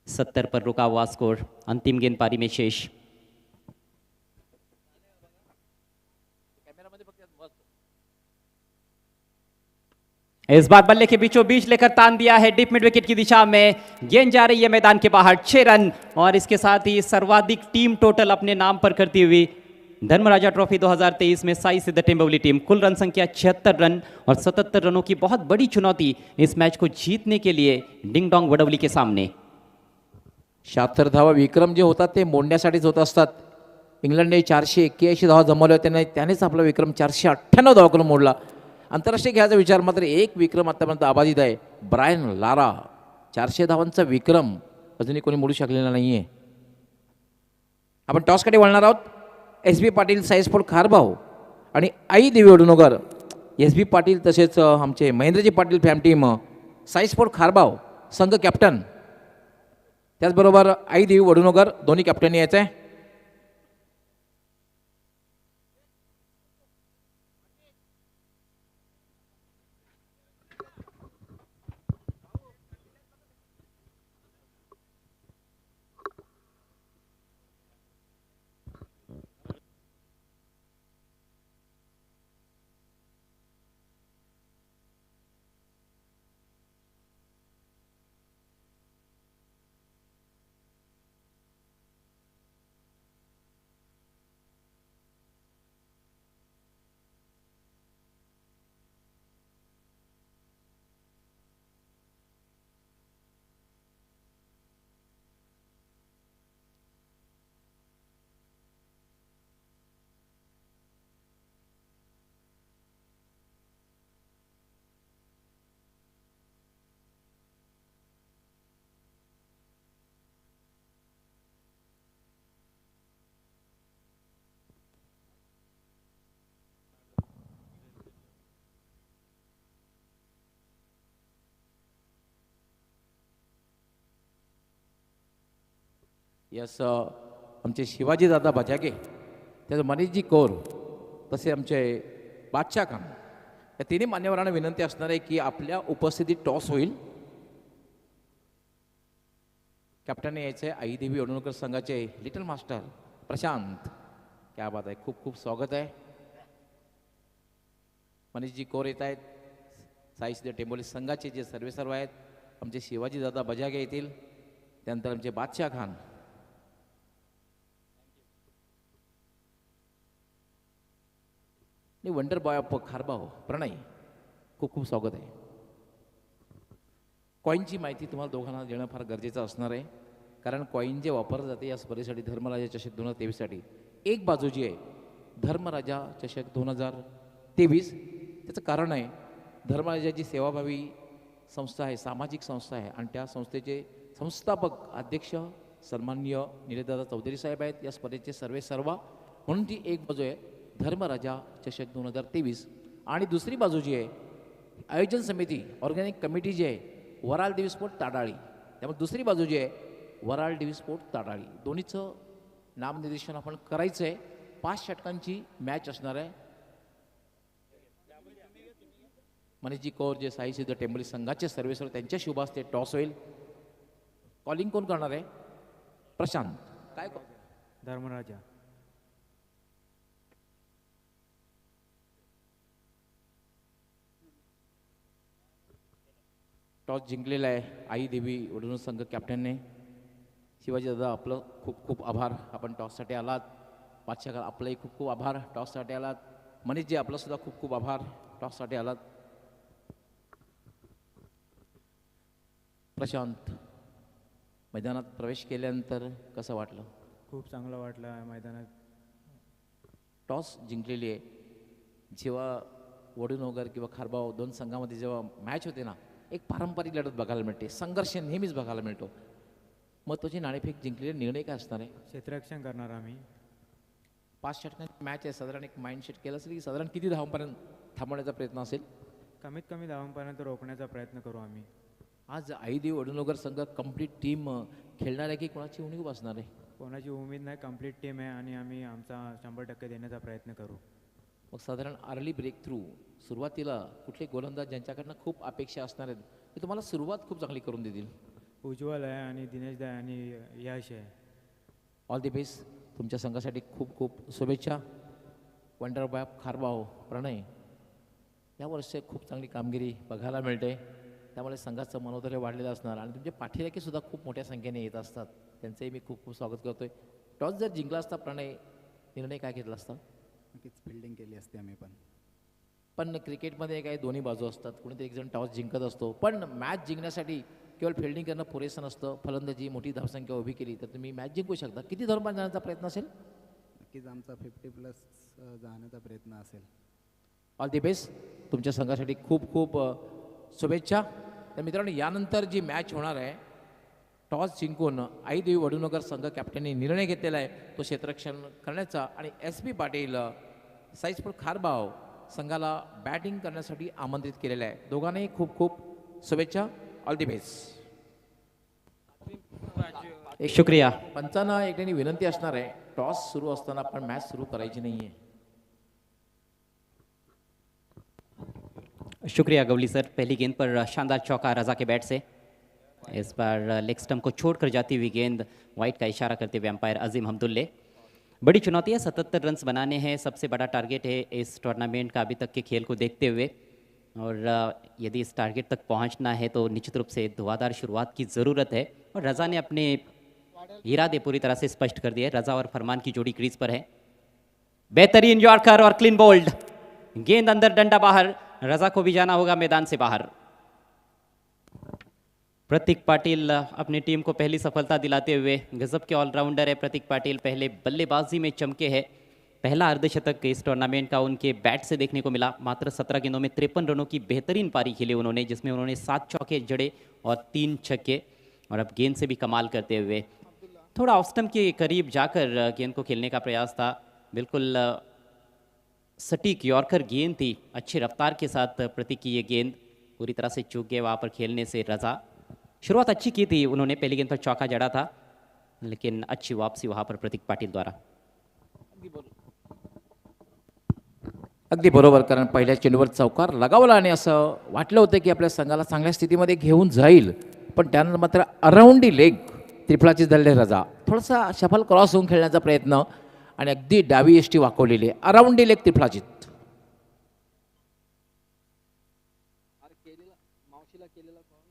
Speaker 1: 70 पर रुका हुआ स्कोर, अंतिम गेंद पारी में शेष। इस बार बल्ले के बीचों बीच लेकर तान दिया है डीप मिड विकेट की दिशा में। गेंद जा रही है मैदान के बाहर, 6 रन और इसके साथ ही सर्वाधिक टीम टोटल अपने नाम पर करती हुई धर्मराजा ट्रॉफी 2023 में साई सिद्ध टेम्बोली टीम। कुल रन संख्या 76 रन और 77 रनों की बहुत बड़ी चुनौती इस मैच को जीतने के लिए डिंग डोंग वडवली के सामने।
Speaker 2: 76 धावा विक्रम जे होतात ते मोडण्यासाठीच होत असतात. इंग्लंडने 481 धावा जमवल्या होत्या, त्यानेच आपला विक्रम 498 धावा करून मोडला. आंतरराष्ट्रीय खेळाचा विचार मात्र एक विक्रम आतापर्यंत अबाधित आहे, ब्रायन लारा. 400 धावांचा विक्रम अजूनही कोणी मोडू शकलेला नाही आहे. आपण टॉसकडे वळणार आहोत. S B Patil, Sai sport Kharbav आणि आई देवी वडुणोगर. एस बी पाटील तसेच आमचे Mahendraji Patil fam team, Sai sport Kharbav संघ कॅप्टन, त्याचबरोबर आई देवी वडुणोगर दोन्ही कॅप्टन यायचं आहे. यस, आमचे शिवाजी दादा बजागे, त्याचं मनीषजी कौर, तसे आमचे बादशाह खान, या तिन्ही मान्यवरांना विनंती असणार आहे की आपल्या उपस्थितीत टॉस होईल. कॅप्टन यायचे आई देवी वडुणोकर संघाचे लिटल मास्टर प्रशांत. क्या बात आहे, खूप खूप स्वागत आहे. मनीषजी कौर येत आहेत. साई सिद्ध टेंबोली संघाचे जे सर्वेसर्व आहेत आमचे शिवाजी दादा बजागे येतील. त्यानंतर आमचे बादशाह खान. आणि वंडर बॉय ऑफ खारबाव प्रणय, खूप खूप स्वागत आहे. कॉईनची माहिती तुम्हाला दोघांना देणं फार गरजेचं असणार आहे, कारण कॉईन जे वापरलं जाते या स्पर्धेसाठी धर्मराजा चषक 2023साठी, एक बाजू जी आहे धर्मराजा चषक 2023, त्याचं कारण आहे धर्मराजाची सेवाभावी संस्था आहे, सामाजिक संस्था आहे आणि त्या संस्थेचे संस्थापक अध्यक्ष सन्माननीय निलेशदादा चौधरी साहेब आहेत. या स्पर्धेचे सर्वेसर्वा म्हणून ती एक बाजू आहे धर्मराजा चषक 2023. आणि दुसरी बाजू जी आहे आयोजन समिती, ऑर्गॅनिक कमिटी जी आहे वराल देवी स्पोर्ट ताडाळी. त्यामुळे दुसरी बाजू जी आहे वराल देवी स्पोर्ट ताडाळी, दोन्हीचं नामनिर्देशन आपण करायचं आहे. 5 षटकांची मॅच असणार आहे. मनीषजी कौर जे साई सिद्ध टेंबोली संघाचे सर्वेसर्व, त्यांच्या शुभ हस्ते टॉस होईल. कॉलिंग कोण करणार आहे? प्रशांत. काय
Speaker 3: धर्मराजा.
Speaker 2: टॉस जिंकलेला आहे आई देवी वडुणोकर संघ कॅप्टनने. शिवाजी दादा आपलं खूप खूप आभार, आपण टॉससाठी आलात. बादशाह आपलंही खूप खूप आभार, टॉससाठी आलात. मनीषजी आपलं सुद्धा खूप खूप आभार, टॉससाठी आलात. प्रशांत. मैदानात प्रवेश केल्यानंतर कसं वाटलं?
Speaker 3: खूप चांगलं वाटलं मैदानात.
Speaker 2: टॉस जिंकलेली आहे. जेव्हा वडूनगर किंवा खारबाव दोन संघामध्ये जेव्हा मॅच होते ना, एक पारंपरिक लढत बघायला मिळते, संघर्ष नेहमीच बघायला मिळतो. महत्त्वाची नाणेफेक जिंकलेले निर्णय काय असणार आहे?
Speaker 3: क्षेत्ररक्षण करणार आम्ही.
Speaker 2: 5 षटकांची मॅच आहे, साधारण एक माइंडसेट केलं असेल की साधारण किती धावांपर्यंत थांबवण्याचा प्रयत्न असेल?
Speaker 3: कमीत कमी धावांपर्यंत रोखण्याचा प्रयत्न करू आम्ही.
Speaker 2: आज आईदेव वडूनगर संघ कंप्लीट टीम खेळणार आहे की कोणाची उणीव बसणार आहे?
Speaker 3: कोणाची उमेद नाही, कंप्लीट टीम आहे आणि आम्ही आमचा 100% देण्याचा प्रयत्न करू.
Speaker 2: मग साधारण अर्ली ब्रेक थ्रू सुरुवातीला कुठले गोलंदाज ज्यांच्याकडनं खूप अपेक्षा असणार आहेत ते तुम्हाला सुरुवात खूप चांगली करून देतील?
Speaker 3: उज्ज्वल आहे आणि दिनेश दा आणि यश आहे.
Speaker 2: All the best. तुमच्या संघासाठी खूप खूप शुभेच्छा. वंडर बॉय खारबाव प्रणय यावर्षी खूप चांगली कामगिरी बघायला मिळते, त्यामुळे संघाचं मनोधैर्य वाढलेलं असणार आणि तुमचे पाठीराखेसुद्धा खूप मोठ्या संख्येने येत असतात, त्यांचंही मी खूप खूप स्वागत करतोय. टॉस जर जिंकला असता प्रणय, निर्णय काय घेतला असता?
Speaker 4: नक्कीच फिल्डिंग केली असते आम्ही पण.
Speaker 2: पण क्रिकेटमध्ये काही दोन्ही बाजू असतात, कुणीतरी एक जण टॉस जिंकत असतो, पण मॅच जिंकण्यासाठी केवळ फिल्डिंग करणं पुरेसं नसतं. फलंदाजी मोठी धावसंख्या उभी केली तर तुम्ही मॅच जिंकू शकता. किती धावांपर्यंत जाण्याचा प्रयत्न असेल?
Speaker 4: नक्कीच आमचा 50+ जाण्याचा प्रयत्न असेल.
Speaker 2: All the best. तुमच्या संघासाठी खूप खूप शुभेच्छा. तर मित्रांनो, यानंतर जी मॅच होणार आहे, टॉस जिंकून आईदेवी वडूनगर संघ कॅप्टनने निर्णय घेतलेला आहे तो क्षेत्ररक्षण करण्याचा आणि SP पाटील साईस्फूड खारबाव संघाला बॅटिंग करण्यासाठी आमंत्रित केलेलं आहे. दोघांनाही खूप खूप शुभेच्छा. All the best.
Speaker 1: शुक्रिया.
Speaker 2: पंचांना एक विनंती असणार आहे, टॉस सुरू असताना आपण मॅच सुरू करायची नाही आहे.
Speaker 1: शुक्रिया गवली सर. पहली गेंद पर शानदार चौका रजा के बैट से. इस बार लेग स्टंप को छोड़कर जाती हुई गेंद, वाइट का इशारा करते हुए अंपायर अजीम हमदुल्ले. बड़ी चुनौती है, 77 रन्स बनाने हैं, सबसे बड़ा टारगेट है इस टूर्नामेंट का अभी तक के खेल को देखते हुए. और यदि इस टारगेट तक पहुंचना है तो निश्चित रूप से धुआंधार शुरुआत की ज़रूरत है. और रज़ा ने अपने इरादे पूरी तरह से स्पष्ट कर दिए. रज़ा और फरमान की जोड़ी क्रीज पर है. बेहतरीन यॉर्कर और क्लीन बोल्ड. गेंद अंदर, डंडा बाहर. रज़ा को भी जाना होगा मैदान से बाहर. प्रतीक पाटिल अपनी टीम को पहली सफलता दिलाते हुए, गजब के ऑलराउंडर है प्रतीक पाटिल, पहले बल्लेबाजी में चमके हैं. पहला अर्धशतक इस टूर्नामेंट का उनके बैट से देखने को मिला. मात्र 17 गेंदों में 53 रनों की बेहतरीन पारी खेली उन्होंने, जिसमें उन्होंने 7 चौके जड़े और 3 छक्के. और अब गेंद से भी कमाल करते हुए थोड़ा ऑफ स्टंप के करीब जाकर गेंद को खेलने का प्रयास था. बिल्कुल सटीक यॉर्कर गेंद थी. अच्छी रफ्तार के साथ प्रतीक की ये गेंद पूरी तरह से चूक गए वहाँ पर खेलने से. रज़ा शुरुआत अच्छी की थी उन्होंने, पहली गेंद पर चौका जड़ा था, लेकिन अच्छी वापसी वहाँ पर प्रतीक पाटिल द्वारा.
Speaker 2: अगदी बरोबर, कारण पहिल्या चेंडूवर चौकार लगावला आणि असं वाटलं होतं की आपल्या संघाला चांगल्या स्थितीमध्ये घेऊन जाईल, पण त्यानंतर मात्र अराउंड दी लेग त्रिफळाची धरले रजा. थोडासा शफल क्रॉस होऊन खेळण्याचा प्रयत्न आणि अगदी डावी यष्टी वाकवलेली आहे. अराउंड दी लेग त्रिफळाची.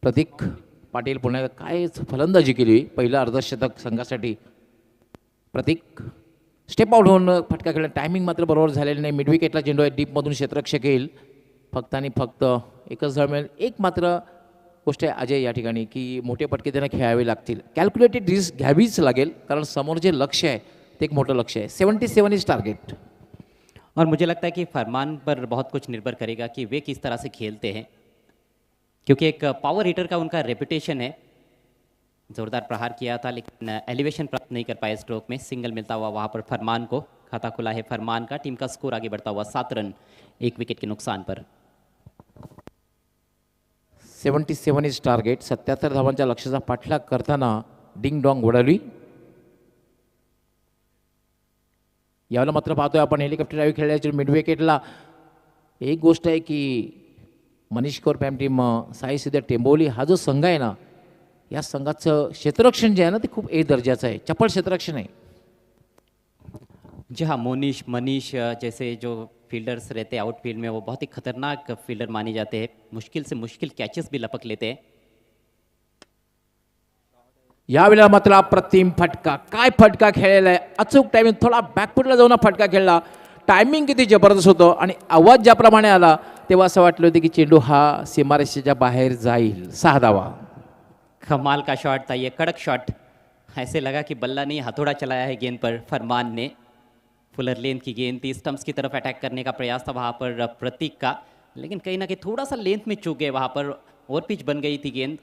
Speaker 2: प्रतीक पाटील पुन्हा काय फलंदाजी केली पहिलं अर्धशतक संघासाठी. प्रतीक स्टेप आउट होऊन फटका खेळला. टायमिंग मात्र बरोबर झालेलं नाही. मिड विकेटला चेंडू आहे, डीपमधून क्षेत्ररक्षक येईल. फक्त आणि फक्त एकच धाव मिळेल. एक मात्र गोष्ट आहे अजय या ठिकाणी की मोठे फटके त्यांना खेळावे लागतील. कॅल्क्युलेटेड रिस्क घ्यावीच लागेल, कारण समोर जे लक्ष आहे ते एक मोठं लक्ष आहे. 77 इज टारगेट.
Speaker 1: और मुझे लगता है कि फरमान पर बहुत कुछ निर्भर करेगा कि वे किस तरह से खेलते हैं, क्योंकि एक पावर हिटर का उनका रेपुटेशन है. जोरदार प्रहार किया था लेकिन एलिवेशन प्राप्त नहीं कर पाए स्ट्रोक में. सिंगल मिलता हुआ वहाँ पर फरमान को. खाता खुला है फरमान का. टीम का स्कोर आगे बढ़ता हुआ 7 रन 1 विकेट के नुकसान पर.
Speaker 2: 77 इज टार्गेट. 77 धावांच्या लक्ष्याचा पाठलाग करताना डिंग डॉंग उडाली. यावेळेला मात्र पाहतोय आपण हेलिकॉप्टर ड्राईव्ह खेळल्याच्या मिड विकेटला. एक गोष्ट आहे की मनीष कौर पॅम टीम साई सिद्ध टेंबोली हा जो संघ आहे ना, या संघाचं क्षेत्ररक्षण जे आहे ना ते खूप ए दर्जाचं आहे. चपळ क्षेत्ररक्षण आहे.
Speaker 1: जी हाँ, मनीष जैसे जो फील्डर्स रहते हैं आउटफील्ड में, वो बहुत ही खतरनाक फील्डर माने जाते हैं. मुश्किल से मुश्किल कैचेस भी लपक लेते हैं.
Speaker 2: यावेळेला मात्र अप्रतिम फटका. काय फटका खेळलेला आहे. अचूक टायमिंग. थोडा बॅकफुटला जाऊन फटका खेळला. टायमिंग किती जबरदस्त होतं आणि आवाज ज्याप्रमाणे आला तेव्हा असं वाटलं होतं की चेंडू हा सीमारेषेच्या बाहेर जाईल. 6 धावा.
Speaker 1: कमाल का शॉट था ये, कड़क शॉट। ऐसे लगा कि बल्ला ने हथौड़ा चलाया है गेंद पर फरमान ने। फुलर लेंथ की गेंद थी, स्टंप्स की तरफ अटैक करने का प्रयास था वहाँ पर प्रतीक का, लेकिन कहीं ना कहीं थोड़ा सा लेंथ में चूक गए वहाँ पर, और पिच बन गई थी गेंद।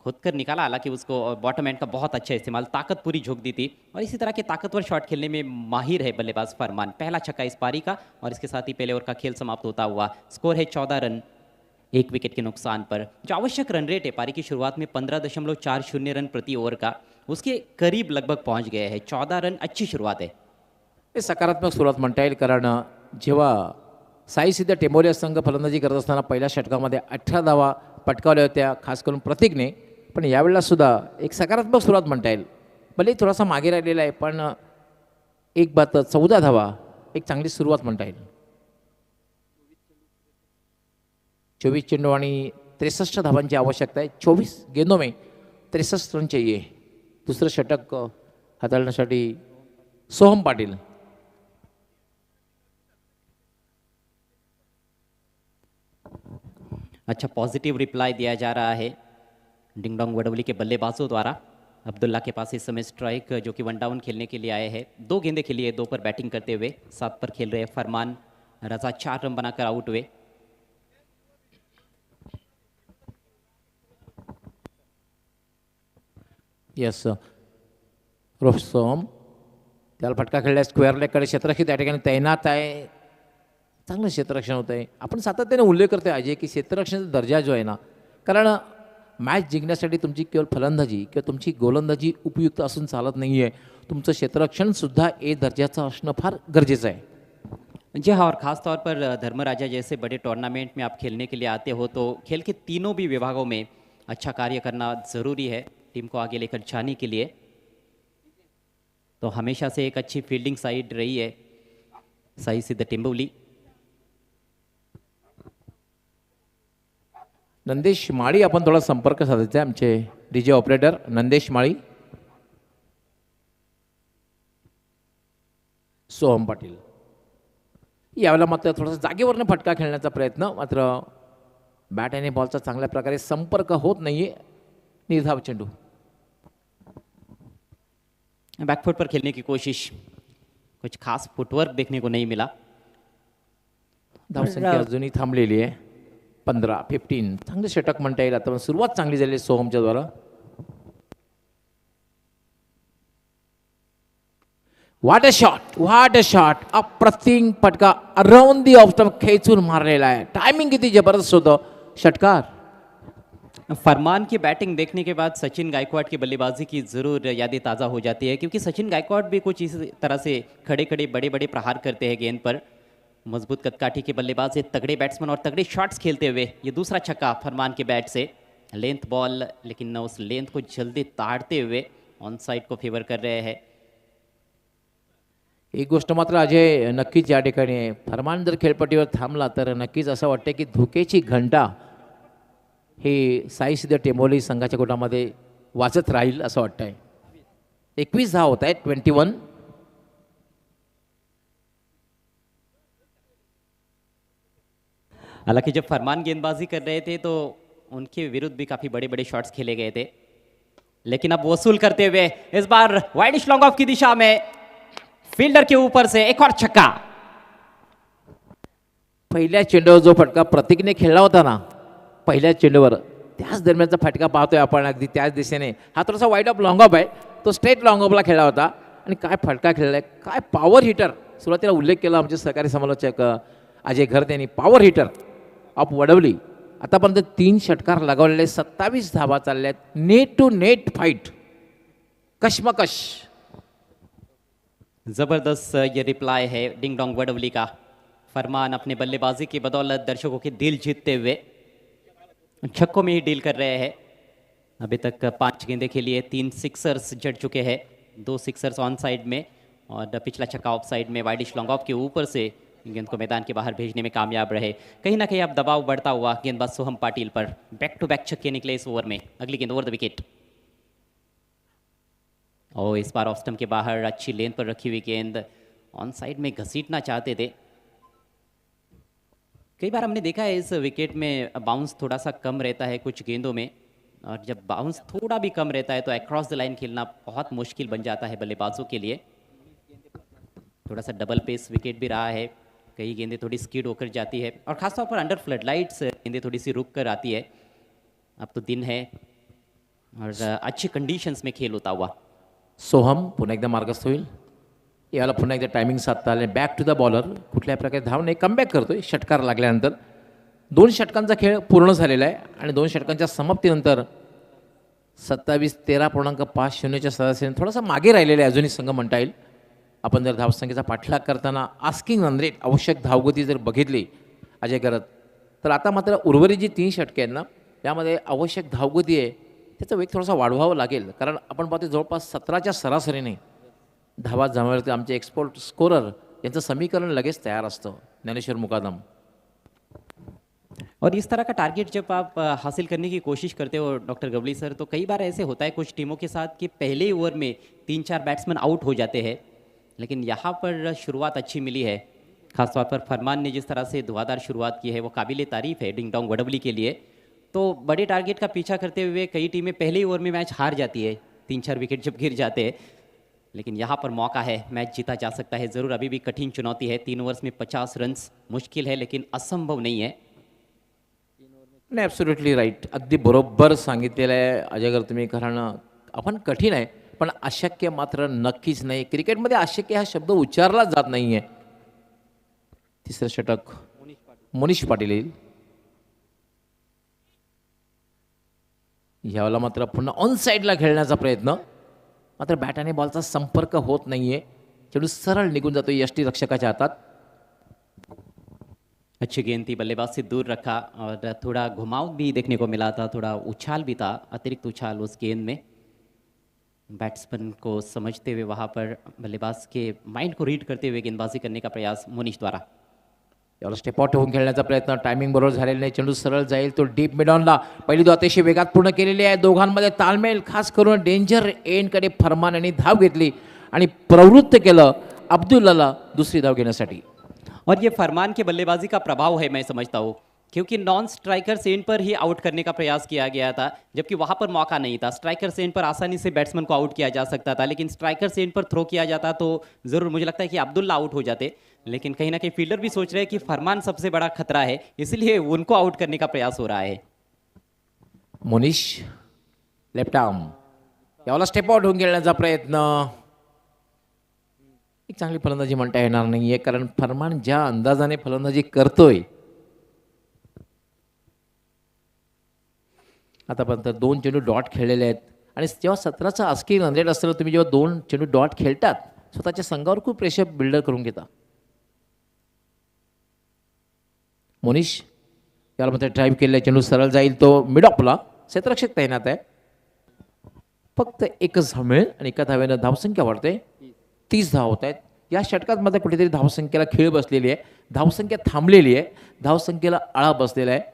Speaker 1: खुद कर निकाला हालांकि उसको, और बॉटम एंड का बहुत अच्छा इस्तेमाल, ताकत पूरी झोंक दी थी। और इसी तरह के ताकतवर शॉट खेलने में माहिर है बल्लेबाज फरमान। पहला छक्का इस पारी का, और इसके साथ ही पहले ओवर का खेल समाप्त होता हुआ। स्कोर है 14 रन 1 विकेट के नुकसान पर। जो आवश्यक रन रेट है पारी की शुरुआत में 15.40 रन प्रति ओवर का, उसके करीब लगभग पहुंच गए हैं। 14 रन अच्छी शुरुआत है।
Speaker 2: हे सकारात्मक सुरुवात म्हणता येईल, कारण जेव्हा साई सिद्ध टेंबोलिया संघ फलंदाजी करत असताना पहिल्या षटकामध्ये 18 धावा पटकावल्या होत्या, खास करून प्रतीकने, पण यावेळेला सुद्धा एक सकारात्मक सुरुवात म्हणता येईल. भले थोडासा मागे राहिलेला आहे, पण एक बात 14 धावा एक चांगली सुरुवात म्हणता येईल. 24 चेंडू आणि 63 धावांची आवश्यकता आहे. 24 गेंदों में 63 रन चाहिए. दुसरं षटक हाताळण्यासाठी सोहम पाटील.
Speaker 1: अच्छा पॉजिटिव रिप्लाई दिया जा रहा है डिंगडोंग वडवली के बल्लेबाजों द्वारा। अब्दुल्ला के पास इस समय स्ट्राइक, जो कि 1 डाउन खेलने के लिए आए हैं। 2 गेंदें खेली है, 2 पर बैटिंग करते हुए। 7 पर खेल रहे हैं फरमान रजा, 4 रन बनाकर आउट हुए।
Speaker 2: यस, रोहित सोहम त्याला फटका खेळला. स्क्वेअर लेगकडे क्षेत्ररक्षक त्या ठिकाणी तैनात आहे. चांगलं क्षेत्ररक्षण होतं आहे. आपण सातत्याने उल्लेख करतोय अजय की क्षेत्ररक्षणाचा दर्जा जो आहे ना, कारण मॅच जिंकण्यासाठी तुमची केवळ फलंदाजी किंवा तुमची गोलंदाजी उपयुक्त असून चालत नाही आहे. तुमचं क्षेत्ररक्षणसुद्धा ए दर्जाचं असणं फार गरजेचं आहे.
Speaker 1: जी हाँ, और ख़ास तौर पर धर्मराजा जैसे बड़े टूर्नामेंट में आप खेलने के लिए आते हो, तो खेल के तीनों भी विभागों में अच्छा कार्य करना ज़रूरी है टीम को आगे लेकर जाने के लिए। तो हमेशा से एक अच्छी फील्डिंग साइड रही है साई सिद्ध टेंबोली।
Speaker 2: नंदेश माळी आपण थोडा संपर्क साधायचा आहे. आमचे डीजे ऑपरेटर नंदेश माळी. सोहम पाटील यावेळेला मात्र थोडासा जागेवरनं फटका खेळण्याचा प्रयत्न, मात्र बॅट आणि बॉलचा चांगल्या प्रकारे संपर्क होत नाहीये. निर्धाव चेंडू.
Speaker 1: बैकफुट पर खेलने की कोशिश, कुछ खास फुटवर्क देखने को नहीं मिला।
Speaker 2: धावसंख्या अजूनही थांबलेली आहे. 15 चांगले षटक म्हणता येईल. आता सुरुवात चांगली झाली सोहमच्या द्वारा. What a shot. अप्रतिम फटका अराउंड दी ऑफ स्टंप खेचून मारलेला आहे. टायमिंग किती जबरदस्त होतं. षटकार.
Speaker 1: फरमान की बैटिंग देखने के बाद सचिन गायकवाड़ की बल्लेबाजी की ज़रूर यादें ताज़ा हो जाती है, क्योंकि सचिन गायकवाड़ भी कुछ इस तरह से खड़े खड़े बड़े बड़े प्रहार करते हैं गेंद पर। मजबूत कदकाठी के बल्लेबाज, तगड़े बैट्समैन और तगड़े शॉट्स खेलते हुए ये दूसरा छक्का फरमान के बैट से। लेंथ बॉल, लेकिन उस लेंथ को जल्दी ताड़ते हुए ऑन साइड को फेवर कर रहे हैं।
Speaker 2: एक गोष्ट मात्र अजय नक्कीच या ठिकाणी आहे. फरमान जर खेळपट्टीवर थांबला तर नक्कीच असं वाटतं की धोक्याची घंटा हे साई सिद्ध टेंबोली संघाच्या गोटामध्ये वाजत राहील असं वाटतंय. 21 धावा होत आहेत. 21.
Speaker 1: हालांकि जब फरमान गेंदबाजी कर रहे थे तो उनके विरुद्ध भी काफ़ी बड़े बड़े शॉट्स खेले गए थे, लेकिन अब वसूल करते हुए इस बार वाइडिश लॉन्ग ऑफ की दिशा में फील्डर के ऊपर से एक और छक्का।
Speaker 2: पहिल्या चेंडूवर जो फटका प्रतीकने खेळला होता ना, पहिल्या चेंडूवर, त्याच दरम्यानचा फटका पाहतोय आपण अगदी त्याच दिशेने. हा थोडासा वाईड ऑफ लॉंग ऑफ आहे, तो स्ट्रेट लॉंग ऑफला खेळला होता. आणि काय फटका खेळलाय, काय पॉवर हिटर. सुरुवातीला उल्लेख केला आमचे सहकारी समालोचक अजय घरत यांनी. Power hitter of Vadavali. आतापर्यंत 3 षटकार लगावलेले, 27 धावा चालल्या आहेत. नेट टू नेट फाईट, कशमकश.
Speaker 1: जबरदस्त ये रिप्लाई है डिंग डोंग वडवली का। फरमान अपने बल्लेबाजी की बदौलत दर्शकों के दिल जीतते हुए छक्कों में ही डील कर रहे हैं। अभी तक 5 गेंदें खेली है, 3 सिक्सर्स जड़ चुके हैं, 2 सिक्सर्स ऑन साइड में और पिछला छक्का ऑफ साइड में वाइडिश लॉन्ग ऑफ के ऊपर से गेंद को मैदान के बाहर भेजने में कामयाब रहे। कहीं ना कहीं अब दबाव बढ़ता हुआ गेंदबाज सोहम पाटिल पर। बैक टू बैक छक्के निकले इस ओवर में। अगली गेंद ओवर द विकेट, और इस बार ऑफ स्टंप के बाहर अच्छी लेंथ पर रखी हुई गेंद ऑन साइड में घसीटना चाहते थे। कई बार हमने देखा है इस विकेट में बाउंस थोड़ा सा कम रहता है कुछ गेंदों में, और जब बाउंस थोड़ा भी कम रहता है तो अक्रॉस द लाइन खेलना बहुत मुश्किल बन जाता है बल्लेबाजों के लिए। थोड़ा सा डबल पेस विकेट भी रहा है, कई गेंदें थोड़ी स्किड होकर जाती है और खासतौर पर अंडर फ्लडलाइट्स गेंदें थोड़ी सी रुक कर आती है। अब तो दिन है और अच्छी कंडिशन्स में खेल होता हुआ।
Speaker 2: सोहम पुन्हा एकदा मार्गस्थ होईल, याला पुन्हा एकदा टायमिंग साधता आले, बॅक टू द बॉलर, कुठल्याही प्रकारे धावणे कमबॅक करतोय षटकार लागल्यानंतर। 2 षटकांचा खेळ पूर्ण झालेला आहे आणि 2 षटकांच्या समाप्तीनंतर 27-13.50च्या सरासरीने थोडासा मागे राहिलेला आहे अजूनही संघ म्हणता येईल। आपण जर धावसंख्येचा पाठलाग करताना आस्किंग रन रेट आवश्यक धावगती जर बघितली अजय करत, तर आता मात्र उर्वरित जी 3 षटके आहेत ना त्यामध्ये आवश्यक धावगती आहे त्याचा वेग थोडासा वाढवावा लागेल, कारण आपण पाहतो जवळपास 17च्या सरासरीने धावा जमावल्यावर आमचे एक्सपोर्ट स्कोरर यांचं समीकरण लगेच तयार असतं ज्ञानेश्वर मुकादम।
Speaker 1: और इस तरह का टारगेट जब आप हासिल करने की कोशिश करते हो डॉक्टर गवली सर, तो कई बार ऐसे होता है कुछ टीमों के साथ कि पहले ही ओवर में 3-4 बैट्समैन आउट हो जाते हैं, लेकिन यहाँ पर शुरुआत अच्छी मिली है। खासतौर पर फरमान ने जिस तरह से धुआंधार शुरुआत की है वो काबिल तारीफ है डिंग डोंग वडवली के लिए। तो बड़े टारगेट का पीछा करते हुए कई टीमें पहले ही ओवर में मैच हार जाती है, 3-4 विकेट जब गिर जाते हैं, लेकिन यहाँ पर मौका है, मैच जीता जा सकता है ज़रूर। अभी भी कठिन चुनौती है, 3 ओवर्स में 50 रन मुश्किल है लेकिन असंभव नहीं है।
Speaker 2: नाही, ॲब्सोल्युटली राईट, अगदी बरोबर सांगितलेलं आहे अजगर तुम्ही, कारण आपण कठीण आहे पण अशक्य मात्र नक्कीच नाही। क्रिकेटमध्ये अशक्य हा शब्द उच्चारलाच जात नाही आहे। तिसरं षटक मोनिश पाटील येईल, यावेळेला मात्र पुन्हा ऑन साईडला खेळण्याचा प्रयत्न, मात्र बॅट आणि बॉलचा संपर्क होत नाहीये, चेंडू सरळ निघून जातो यष्टीरक्षकाच्या हातात।
Speaker 1: अच्छी गेंद थी, बल्लेबाज से दूर रखा और थोड़ा घुमाव भी देखने को मिला था, थोड़ा उछाल भी था, अतिरिक्त उछाल उस गेंद में। बैट्समैन को समझते हुए वहाँ पर बल्लेबाज के माइंड को रीड करते हुए गेंदबाजी करने का प्रयास मोनिश द्वारा।
Speaker 2: याला स्टेप आउट होऊन खेळण्याचा प्रयत्न, टायमिंग बरोबर झालेला नाही, चेंडू सरळ जाईल तो डीप मिडॉनला। पहिली दो अतिशय वेगात पूर्ण केलेली आहे, दोघांमध्ये ताळमेळ, खास करून डेंजर एंडकडे फरमान यांनी धाव घेतली आणि प्रवृत्त केलं अब्दुल्लाला दुसरी धाव घेण्यासाठी।
Speaker 1: और ये फरमान के बल्लेबाजी का प्रभाव है मैं समझता हूँ, क्योंकि नॉन स्ट्राइकर सेंड पर ही आउट करने का प्रयास किया गया था, जबकि वहाँ पर मौका नहीं था। स्ट्राइकर सेंड पर आसानी से बैट्समैन को आउट किया जा सकता था, लेकिन स्ट्राइकर सेंड पर थ्रो किया जाता तो ज़रूर मुझे लगता है कि अब्दुल्ला आउट हो जाते, लेकिन कहीं ना कहीं फील्डर भी सोच रहे हैं कि फरमान सबसे बड़ा खतरा है, इसलिए उनको आउट करने का प्रयास हो रहा है।
Speaker 2: मोनिश लेफ्ट आर्म, यावेळेला स्टेप आउट होऊन खेळण्याचा प्रयत्न, एक चांगली फलंदाजी म्हणता येणार नाहीये, कारण फरमान ज्या अंदाजाने फलंदाजी करतोय आतापर्यंत 2 चेंडू डॉट खेळलेले आहेत आणि जेव्हा 17चा आस्किंग रन रेट असताना तुम्ही जेव्हा 2 चेंडू डॉट खेळतात स्वतःच्या संघावर खूप प्रेशर बिल्डर करून घेता। मोनिश याला मात्र ड्राईव्ह केलेला चेंडू सरळ जाईल तो मिड ऑफला, क्षेत्ररक्षक तैनात आहे, फक्त एकच धाव मिळेल आणि एका धावेनं धावसंख्या वाढते, 30 धाव होत आहेत। या षटकात मात्र कुठेतरी धावसंख्येला खीळ बसलेली आहे, धावसंख्या थांबलेली आहे, धावसंख्येला आळा बसलेला आहे।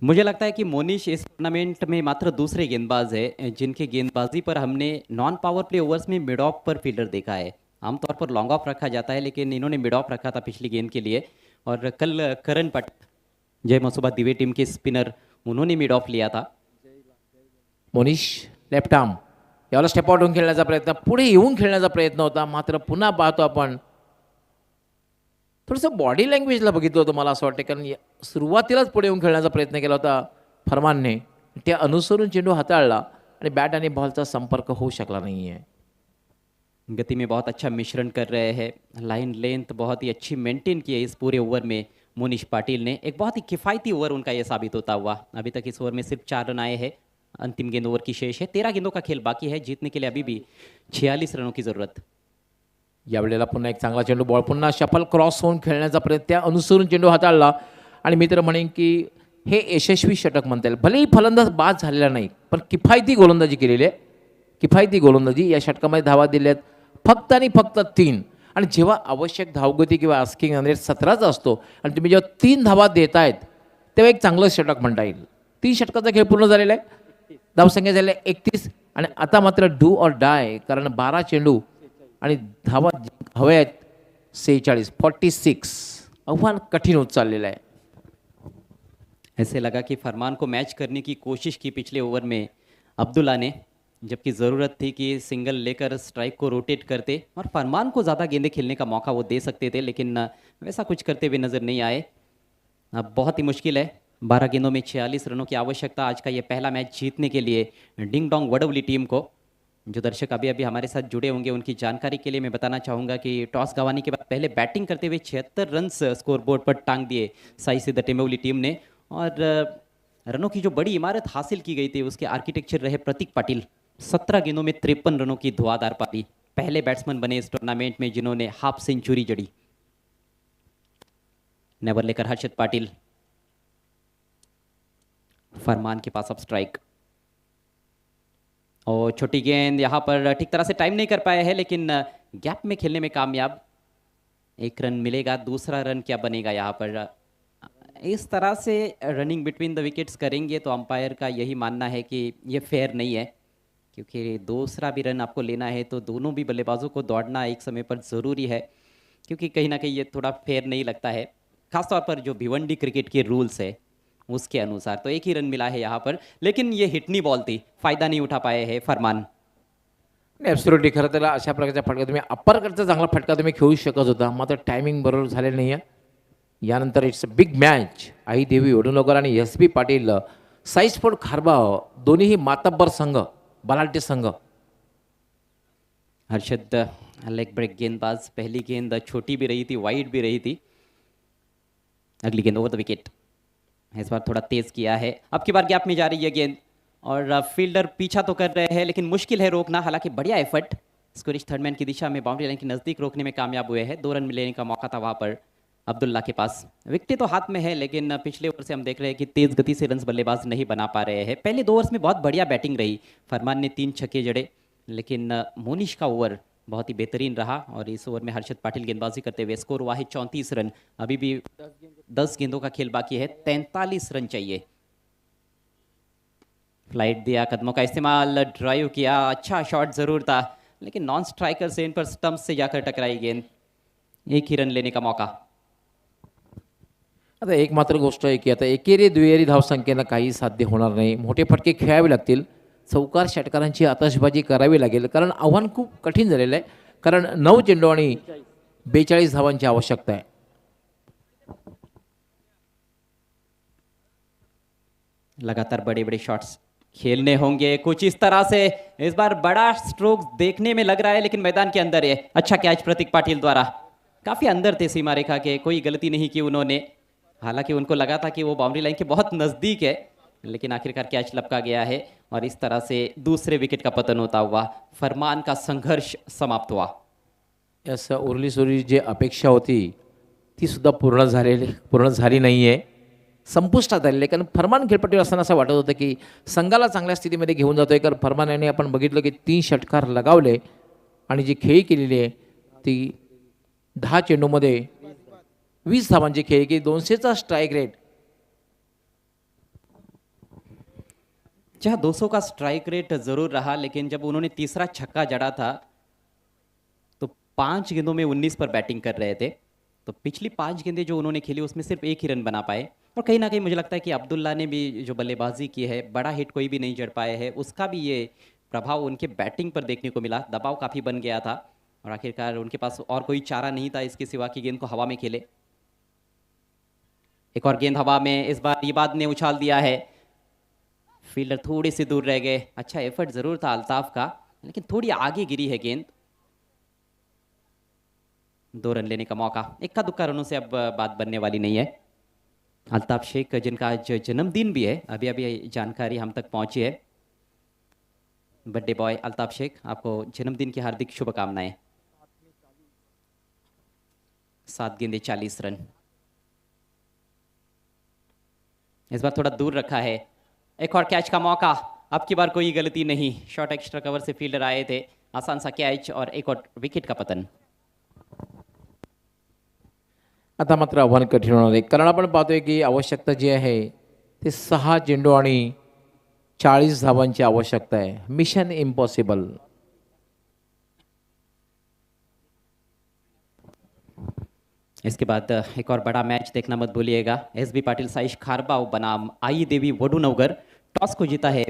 Speaker 1: मुझे लगता है कि मोनिश इस टूर्नामेंट में मात्र दूसरे गेंदबाज है जिनके गेंदबाजी पर हमने नॉन पावर प्ले ओवर्स में मिड ऑफ पर फील्डर देखा है। आमतौर पर लॉन्ग ऑफ रखा जाता है, लेकिन इन्होंने मिड ऑफ रखा था पिछली गेंद के लिए। और कल करण पट, जय मसुबा दिवे टीम के स्पिनर, उन्होंने मिड ऑफ लिया था।
Speaker 2: मोनिश लेफ्ट आर्म, याला स्टेप आउट होऊन खेळण्याचा प्रयत्न, पुढे येऊन खेळण्याचा प्रयत्न होता, मात्र पुन्हा पाहतो आपण थोडंसं बॉडी लँग्वेजला बघितलं होतं मला असं वाटतं, कारण सुरुवातीलाच पुढे येऊन खेळण्याचा प्रयत्न केला होता फरमानने, त्या अनुसरून चेंडू हाताळला आणि बॅट आणि बॉलचा संपर्क होऊ शकला नाही आहे।
Speaker 1: गति में बहुत अच्छा मिश्रण कर रहे हैं, लाइन लेंथ बहुत ही अच्छी मेंटेन की है इस पूरे ओवर में मोनिश पाटिल ने। एक बहुत ही किफ़ायती ओवर उनका ये साबित होता हुआ। अभी तक इस ओवर में सिर्फ 4 रन आए हैं, अंतिम गेंद ओवर की शेष है, 13 गेंदों का खेल बाकी है, जीतने के लिए अभी भी 46 रनों की ज़रूरत।
Speaker 2: यावेळेला पुन्हा एक चांगला चेंडू, बॉल पुन्हा शफल क्रॉस होऊन खेळण्याचा प्रयत्न, त्या अनुसरून चेंडू हाताळला आणि मी तर म्हणेन की हे यशस्वी षटक म्हणता येईल। भलेही फलंदाज बाद झालेला नाही, पण किफायती गोलंदाजी केलेली आहे, किफायती गोलंदाजी। या षटकामध्ये धावा दिल्यात फक्त आणि फक्त 3, आणि जेव्हा आवश्यक धावगती किंवा आस्किंग रन रेट 17चा असतो आणि तुम्ही जेव्हा 3 धावा देतायत तेव्हा एक चांगलं षटक म्हणता येईल। 3 षटकाचा खेळ पूर्ण झालेला आहे, धावसंख्या झाली 31, आणि आता मात्र डू ऑर डाय, कारण 12 चेंडू आणि धावा हव्या आहेत 46, 46। आव्हान कठीण होत चाललेलं आहे।
Speaker 1: ऐसे लगा कि फरमान को मैच करने की कोशिश की पिछले ओवर में अब्दुल्ला ने, जबकि ज़रूरत थी कि सिंगल लेकर स्ट्राइक को रोटेट करते और फरमान को ज़्यादा गेंदें खेलने का मौका वो दे सकते थे, लेकिन वैसा कुछ करते हुए नज़र नहीं आए। अब बहुत ही मुश्किल है, 12 गेंदों में 46 रनों की आवश्यकता आज का ये पहला मैच जीतने के लिए डिंग डोंग वडवली टीम को। जो दर्शक अभी अभी हमारे साथ जुड़े होंगे उनकी जानकारी के लिए मैं बताना चाहूँगा कि टॉस गंवाने के बाद पहले बैटिंग करते हुए 76 रन स्कोरबोर्ड पर टांग दिए साई सिद्ध टेम्बोली टीम ने, और रनों की जो बड़ी इमारत हासिल की गई थी उसके आर्किटेक्चर रहे प्रतीक पाटिल। 17 गेंदों में 53 रनों की धुआंधार पारी, पहले बैट्समैन बने इस टूर्नामेंट में जिन्होंने हाफ सेंचुरी जड़ी। नेवर लेकर हर्षद पाटिल, फरमान के पास अब स्ट्राइक और छोटी गेंद यहाँ पर ठीक तरह से टाइम नहीं कर पाए हैं, लेकिन गैप में खेलने में कामयाब। 1 रन मिलेगा, दूसरा रन क्या बनेगा यहाँ पर। इस तरह से रनिंग बिटवीन द विकेट्स करेंगे तो अंपायर का यही मानना है कि ये फेयर नहीं है, क्योंकि दूसरा भी रन आपको लेना है तो दोनों भी बल्लेबाजों को दौड़ना एक समय पर ज़रूरी है, क्योंकि कहीं ना कहीं ये थोड़ा फेयर नहीं लगता है, खासतौर पर जो भिवंडी क्रिकेट के रूल्स है उसके अनुसार। तो 1 ही रन मिला है यहाँ पर, लेकिन ये हिटनी बॉल थी, फायदा नहीं उठा पाए हैं फरमान।
Speaker 2: ॲब्सोल्युटली खरं त्याला अशा प्रकारचा फटका तुम्ही अप्परकडचा चांगला फटका तुम्ही खेळू शकत होता, मात्र टायमिंग बरोबर झालेलं नाही आहे. यानंतर it's a big match. Aai Devi Odungar आणि S B Patil, Sai sport Kharbav दोन्हीही मातब्बर संघ, बलाढ्य संघ.
Speaker 1: हर्षद लेग ब्रेक गेंदबाज, पहली गेंद छोटी भी रही थी, वाइड भी रही थी। अगली गेंद ओवर द विकेट, इस बार थोड़ा तेज किया है, अब की बार गैप में जा रही है गेंद और फील्डर पीछा तो कर रहे हैं लेकिन मुश्किल है रोकना। हालांकि बढ़िया एफर्ट, स्कोरिश थर्डमैन की दिशा में बाउंड्री लाइन के नज़दीक रोकने में कामयाब हुए हैं। 2 रन मिलने का मौका था वहाँ पर अब्दुल्ला के पास। विकेट तो हाथ में है, लेकिन पिछले ओवर से हम देख रहे हैं कि तेज गति से रन्स बल्लेबाज नहीं बना पा रहे हैं। पहले 2 ओवर्स में बहुत बढ़िया बैटिंग रही, फरमान ने 3 छक्के जड़े, लेकिन मोनिश का ओवर बहुत ही बेहतरीन रहा और इस ओवर में हर्षद पाटिल गेंदबाजी करते हुए स्कोर हुआ है 34 रन। अभी भी 10 गेंदों का खेल बाकी है, 43 रन चाहिए। फ्लाइट दिया, कदमों का इस्तेमाल, ड्राइव किया, अच्छा शॉट जरूर था, लेकिन नॉन स्ट्राइकर से इन पर स्टंप से जाकर टकराई गेंद। 1 ही रन लेने का मौका।
Speaker 2: आता एक मात्र गोष्ट आहे की आता एकेरी दुहेरी धावसंख्येनं काही साध्य होणार नाही, मोठे फटके खेळावे लागतील, चौकार षटकारांची आतषबाजी करावी लागेल, कारण आव्हान खूप कठीण झालेलं आहे, कारण 9 चेंडू आणि 42 धावांची आवश्यकता आहे.
Speaker 1: लगातार बड़े बड़े शॉट्स खेलने होंगे कुछ इस तरह से। इस बार बड़ा स्ट्रोक देखने में लग रहा है, लेकिन मैदान के अंदर है। अच्छा कैच प्रतीक पाटिल द्वारा, काफी अंदर थे सीमा रेखा के, कोई गलती नहीं की उन्होंने। हालांकि उनको लगा था कि वो बाउंड्री लाइन के बहुत नजदीक है, लेकिन आखिरकार कैच लपका गया है और इस तरह से दूसरे विकेट का पतन होता हुआ फरमान का संघर्ष समाप्त हुआ।
Speaker 2: असं उरली सुरली जी अपेक्षा होती ती सुद्धा पूर्ण झाली नाही आहे, संपुष्टात आलेली आहे. कारण फरमान खेळपट्टीवर असताना असं वाटत होतं की संघाला चांगल्या स्थितीमध्ये घेऊन जातोय, कारण फरमान याने आपण बघितलं की 3 षटकार लगावले आणि जी खेळी केलेली आहे ती 10 चेंडूमध्ये 20 धावांची खेळी की 200चा स्ट्राइक रेट.
Speaker 1: जहाँ 200 का स्ट्राइक रेट जरूर रहा, लेकिन जब उन्होंने तीसरा छक्का जड़ा था तो 5 गेंदों में 19 पर बैटिंग कर रहे थे। तो पिछली 5 गेंदें जो उन्होंने खेली उसमें सिर्फ 1 ही रन बना पाए, और कहीं ना कहीं मुझे लगता है कि अब्दुल्ला ने भी जो बल्लेबाजी की है, बड़ा हिट कोई भी नहीं जड़ पाए है, उसका भी ये प्रभाव उनके बैटिंग पर देखने को मिला। दबाव काफ़ी बन गया था और आखिरकार उनके पास और कोई चारा नहीं था इसके सिवा कि गेंद को हवा में खेले। एक और गेंद हवा में, इस बार इबाद ने उछाल दिया है, फील्डर थोड़े से दूर रह गए। अच्छा एफर्ट जरूर था अल्ताफ का, लेकिन थोड़ी आगे गिरी है गेंद। 2 रन लेने का मौका, इक्का दुक्का रनों से अब बात बनने वाली नहीं है। अल्ताफ शेख जिनका आज जन्मदिन भी है, अभी अभी जानकारी हम तक पहुंची है। बर्थडे बॉय अल्ताफ शेख, आपको जन्मदिन की हार्दिक शुभकामनाएं। 7 गेंदे 40 रन, इस बार थोड़ा दूर रखा है। एक और कैच का मौका, अब की बार कोई गलती नहीं, शॉर्ट एक्स्ट्रा कवर से फील्डर आए थे, आसान सा कैच और एक और विकेट का पतन।
Speaker 2: आता मात्र आव्हान कठीण होणार आहे, कारण आपण पाहतोय की आवश्यकता जी आहे ते 6 चेंडू आणि 40 धावांची आवश्यकता आहे. Mission impossible.
Speaker 1: इसके बाद एक और बड़ा मैच देखना मत भूलिएगा। एसबी पाटिल साइश खारबाव बनाम आई देवी वडुनवगर। टॉस को जीता है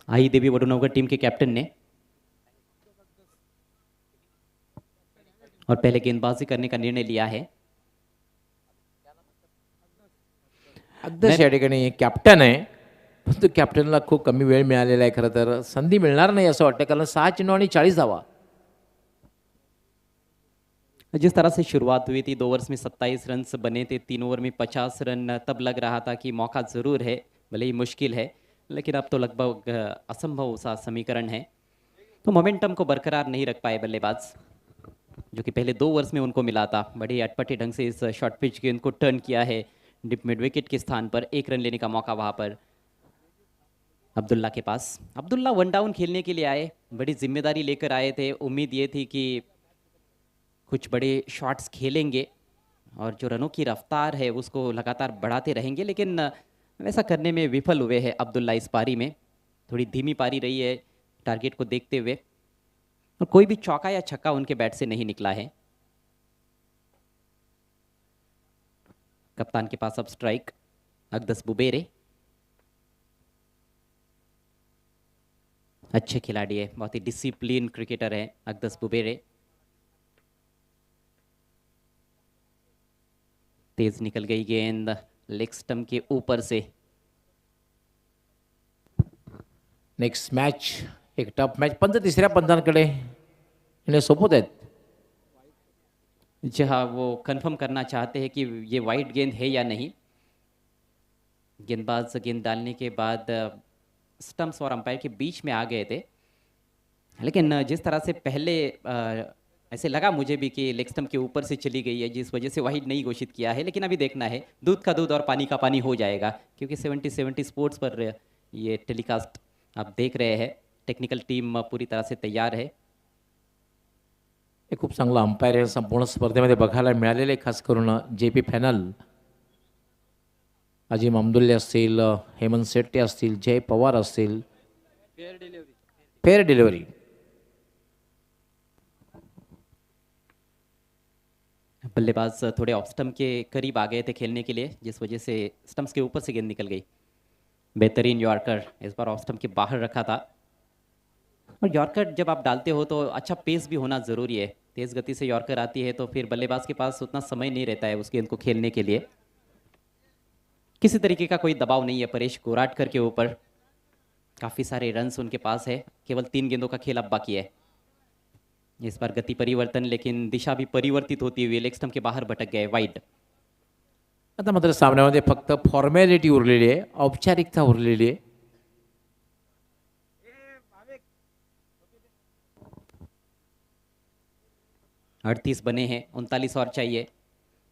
Speaker 1: आई देवी वडुनवगर टीम के कैप्टन ने और पहले गेंदबाजी करने का निर्णय लिया है।
Speaker 2: अध्यक्ष या ठिकाणी कॅप्टन आहे, परंतु कॅप्टनला खूप कमी वेळ मिळालेला आहे. खरं तर संधी मिळणार नाही असं वाटतं, कारण 6 चेंडू आणि 40 धावा.
Speaker 1: जिस तरह से शुरुआत हुई थी, 2 ओवर्स में 27 रन बने थे, 3 ओवर में 50 रन, तब लग रहा था कि मौका ज़रूर है, भले ही मुश्किल है, लेकिन अब तो लगभग असंभव सा समीकरण है। तो मोमेंटम को बरकरार नहीं रख पाए बल्लेबाज, जो कि पहले 2 ओवर्स में उनको मिला था। बड़े अटपटे ढंग से इस शॉर्ट पिच गेंद को टर्न किया है डिप मिड विकेट के स्थान पर। 1 रन लेने का मौका वहाँ पर अब्दुल्ला के पास। अब्दुल्ला 1 डाउन खेलने के लिए आए, बड़ी जिम्मेदारी लेकर आए थे। उम्मीद ये थी कि कुछ बड़े शॉट्स खेलेंगे और जो रनों की रफ्तार है उसको लगातार बढ़ाते रहेंगे, लेकिन वैसा करने में विफल हुए हैं अब्दुल्ला इस पारी में। थोड़ी धीमी पारी रही है टारगेट को देखते हुए, और कोई भी चौका या छक्का उनके बैट से नहीं निकला है। कप्तान के पास अब स्ट्राइक अकदस बुबेरे। अच्छे खिलाड़ी है, बहुत ही डिसिप्लिन क्रिकेटर है अकदस बुबेरे। तेज निकल गई गेंद लेग स्टंप के ऊपर से।
Speaker 2: नेक्स्ट मॅच एक टफ मॅच. पंत तिसऱ्या पंतांकडे इन्हें सोपत आहेत.
Speaker 1: जी हाँ, वो कंफर्म करना चाहते हैं कि ये वाइड गेंद है या नहीं। गेंदबाज गेंद डालने के बाद स्टंप्स और अंपायर के बीच में आ गए थे, लेकिन जिस तरह से पहले ऐसे लगा मुझे भी कि लेग स्टंप के ऊपर से चली गई है, जिस वजह से वाइड नहीं घोषित किया है। लेकिन अभी देखना है, दूध का दूध और पानी का पानी हो जाएगा, क्योंकि 70 स्पोर्ट्स पर ये टेलीकास्ट आप देख रहे हैं। टेक्निकल टीम पूरी तरह से तैयार है।
Speaker 2: हे खूप चांगलं अंपायर आहे, संपूर्ण स्पर्धेमध्ये बघायला मिळालेले, खास करून JP फॅनल, अजिम अब्दुल्ले असतील, हेमंत शेट्टी असतील, जय पवार असतील. Fair delivery.
Speaker 1: बल्लेबाज थोड़े ऑफ स्टंप के करीब आ गए थे खेलने के लिए, जिस वजह से स्टंप्स के ऊपर से गेंद निकल गई। बेहतरीन यॉर्कर, इस बार ऑफ स्टंप के बाहर रखा था। और यॉर्कर जब आप डालते हो तो अच्छा पेस भी होना ज़रूरी है। तेज़ गति से यॉर्कर आती है तो फिर बल्लेबाज के पास उतना समय नहीं रहता है उस गेंद को खेलने के लिए। किसी तरीके का कोई दबाव नहीं है परेश गोराटकर के ऊपर। काफ़ी सारे रन्स उनके पास है, केवल 3 गेंदों का खेल अब बाकी है। इस बार गति परिवर्तन, लेकिन दिशा भी परिवर्तित होती हुई लेग स्टंप के बाहर भटक गए, वाइड।
Speaker 2: आता मात्र सामन्यामध्ये फक्त फॉर्मॅलिटी उरलेली आहे, औपचारिकता उरलेली आहे.
Speaker 1: अड़तीस बने हैं, 39 और चाहिए।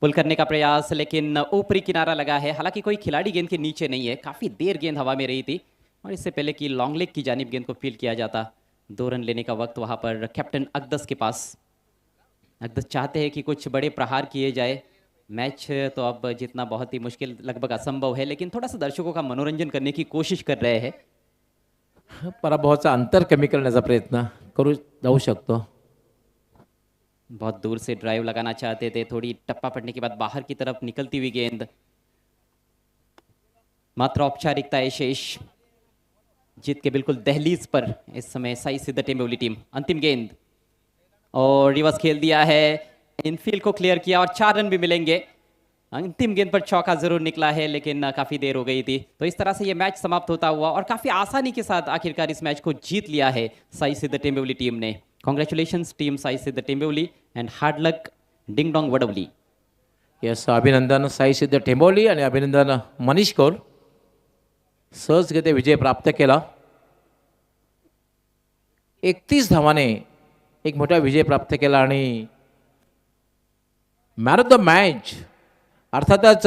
Speaker 1: पुल करने का प्रयास, लेकिन ऊपरी किनारा लगा है। हालांकि कोई खिलाड़ी गेंद के नीचे नहीं है, काफ़ी देर गेंद हवा में रही थी, और इससे पहले कि लॉन्ग लेग की जानिब गेंद को फील किया जाता। 2 रन लेने का वक्त वहाँ पर कैप्टन अकदस के पास। अकदस चाहते हैं कि कुछ बड़े प्रहार किए जाए। मैच तो अब जीतना बहुत ही मुश्किल, लगभग असंभव है, लेकिन थोड़ा सा दर्शकों का मनोरंजन करने की कोशिश कर रहे हैं।
Speaker 2: पराभवाचा अंतर कमी करण्याचा प्रयत्न करू जाऊ शकतो.
Speaker 1: बहुत दूर से ड्राइव लगाना चाहते थे, थोड़ी टप्पा पड़ने के बाद बाहर की तरफ निकलती हुई गेंद। मात्र औपचारिकता है शेष। जीत के बिल्कुल दहलीज पर इस समय साई सिद्ध टेम्बोली टीम। अंतिम गेंद और रिवर्स खेल दिया है, इनफील्ड को क्लियर किया और 4 रन भी मिलेंगे। अंतिम गेंद पर चौका जरूर निकला है, लेकिन काफी देर हो गई थी। तो इस तरह से ये मैच समाप्त होता हुआ और काफी आसानी के साथ आखिरकार इस मैच को जीत लिया है साई सिद्ध टेम्बोली टीम ने। Congratulations team Sai Siddh Temboli and hard luck Ding Dong Vadavali.
Speaker 2: Yes, अभिनंदन साई सिद्ध टेंबोली आणि अभिनंदन मनीष कौर. सहजगते विजय प्राप्त केला. 31 धावाने एक मोठा विजय प्राप्त केला आणि मॅन ऑफ द मॅच अर्थातच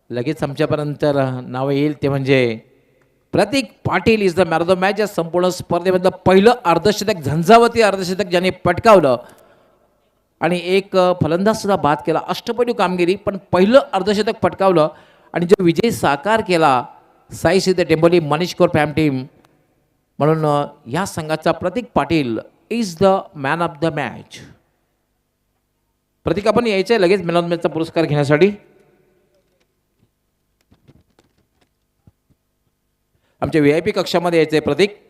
Speaker 2: लगेच आमच्यापर्यंत नाव येईल ते म्हणजे Pratik Patil is the man of the match. या संपूर्ण स्पर्धेमधलं पहिलं अर्धशतक, झंझावती अर्धशतक ज्याने पटकावलं आणि एक फलंदाज सुद्धा बाद केला. अष्टपैलू कामगिरी, पण पहिलं अर्धशतक पटकावलं आणि जो विजय साकार केला साई सिद्ध टेंबोली मनीष कौर फॅम टीम. म्हणून या संघाचा Pratik Patil is the man of the match. Pratik आपण यायचं आहे लगेच मॅन ऑफ मॅचचा पुरस्कार घेण्यासाठी. आमच्या VIP कक्षामध्ये यायचं आहे प्रतीक.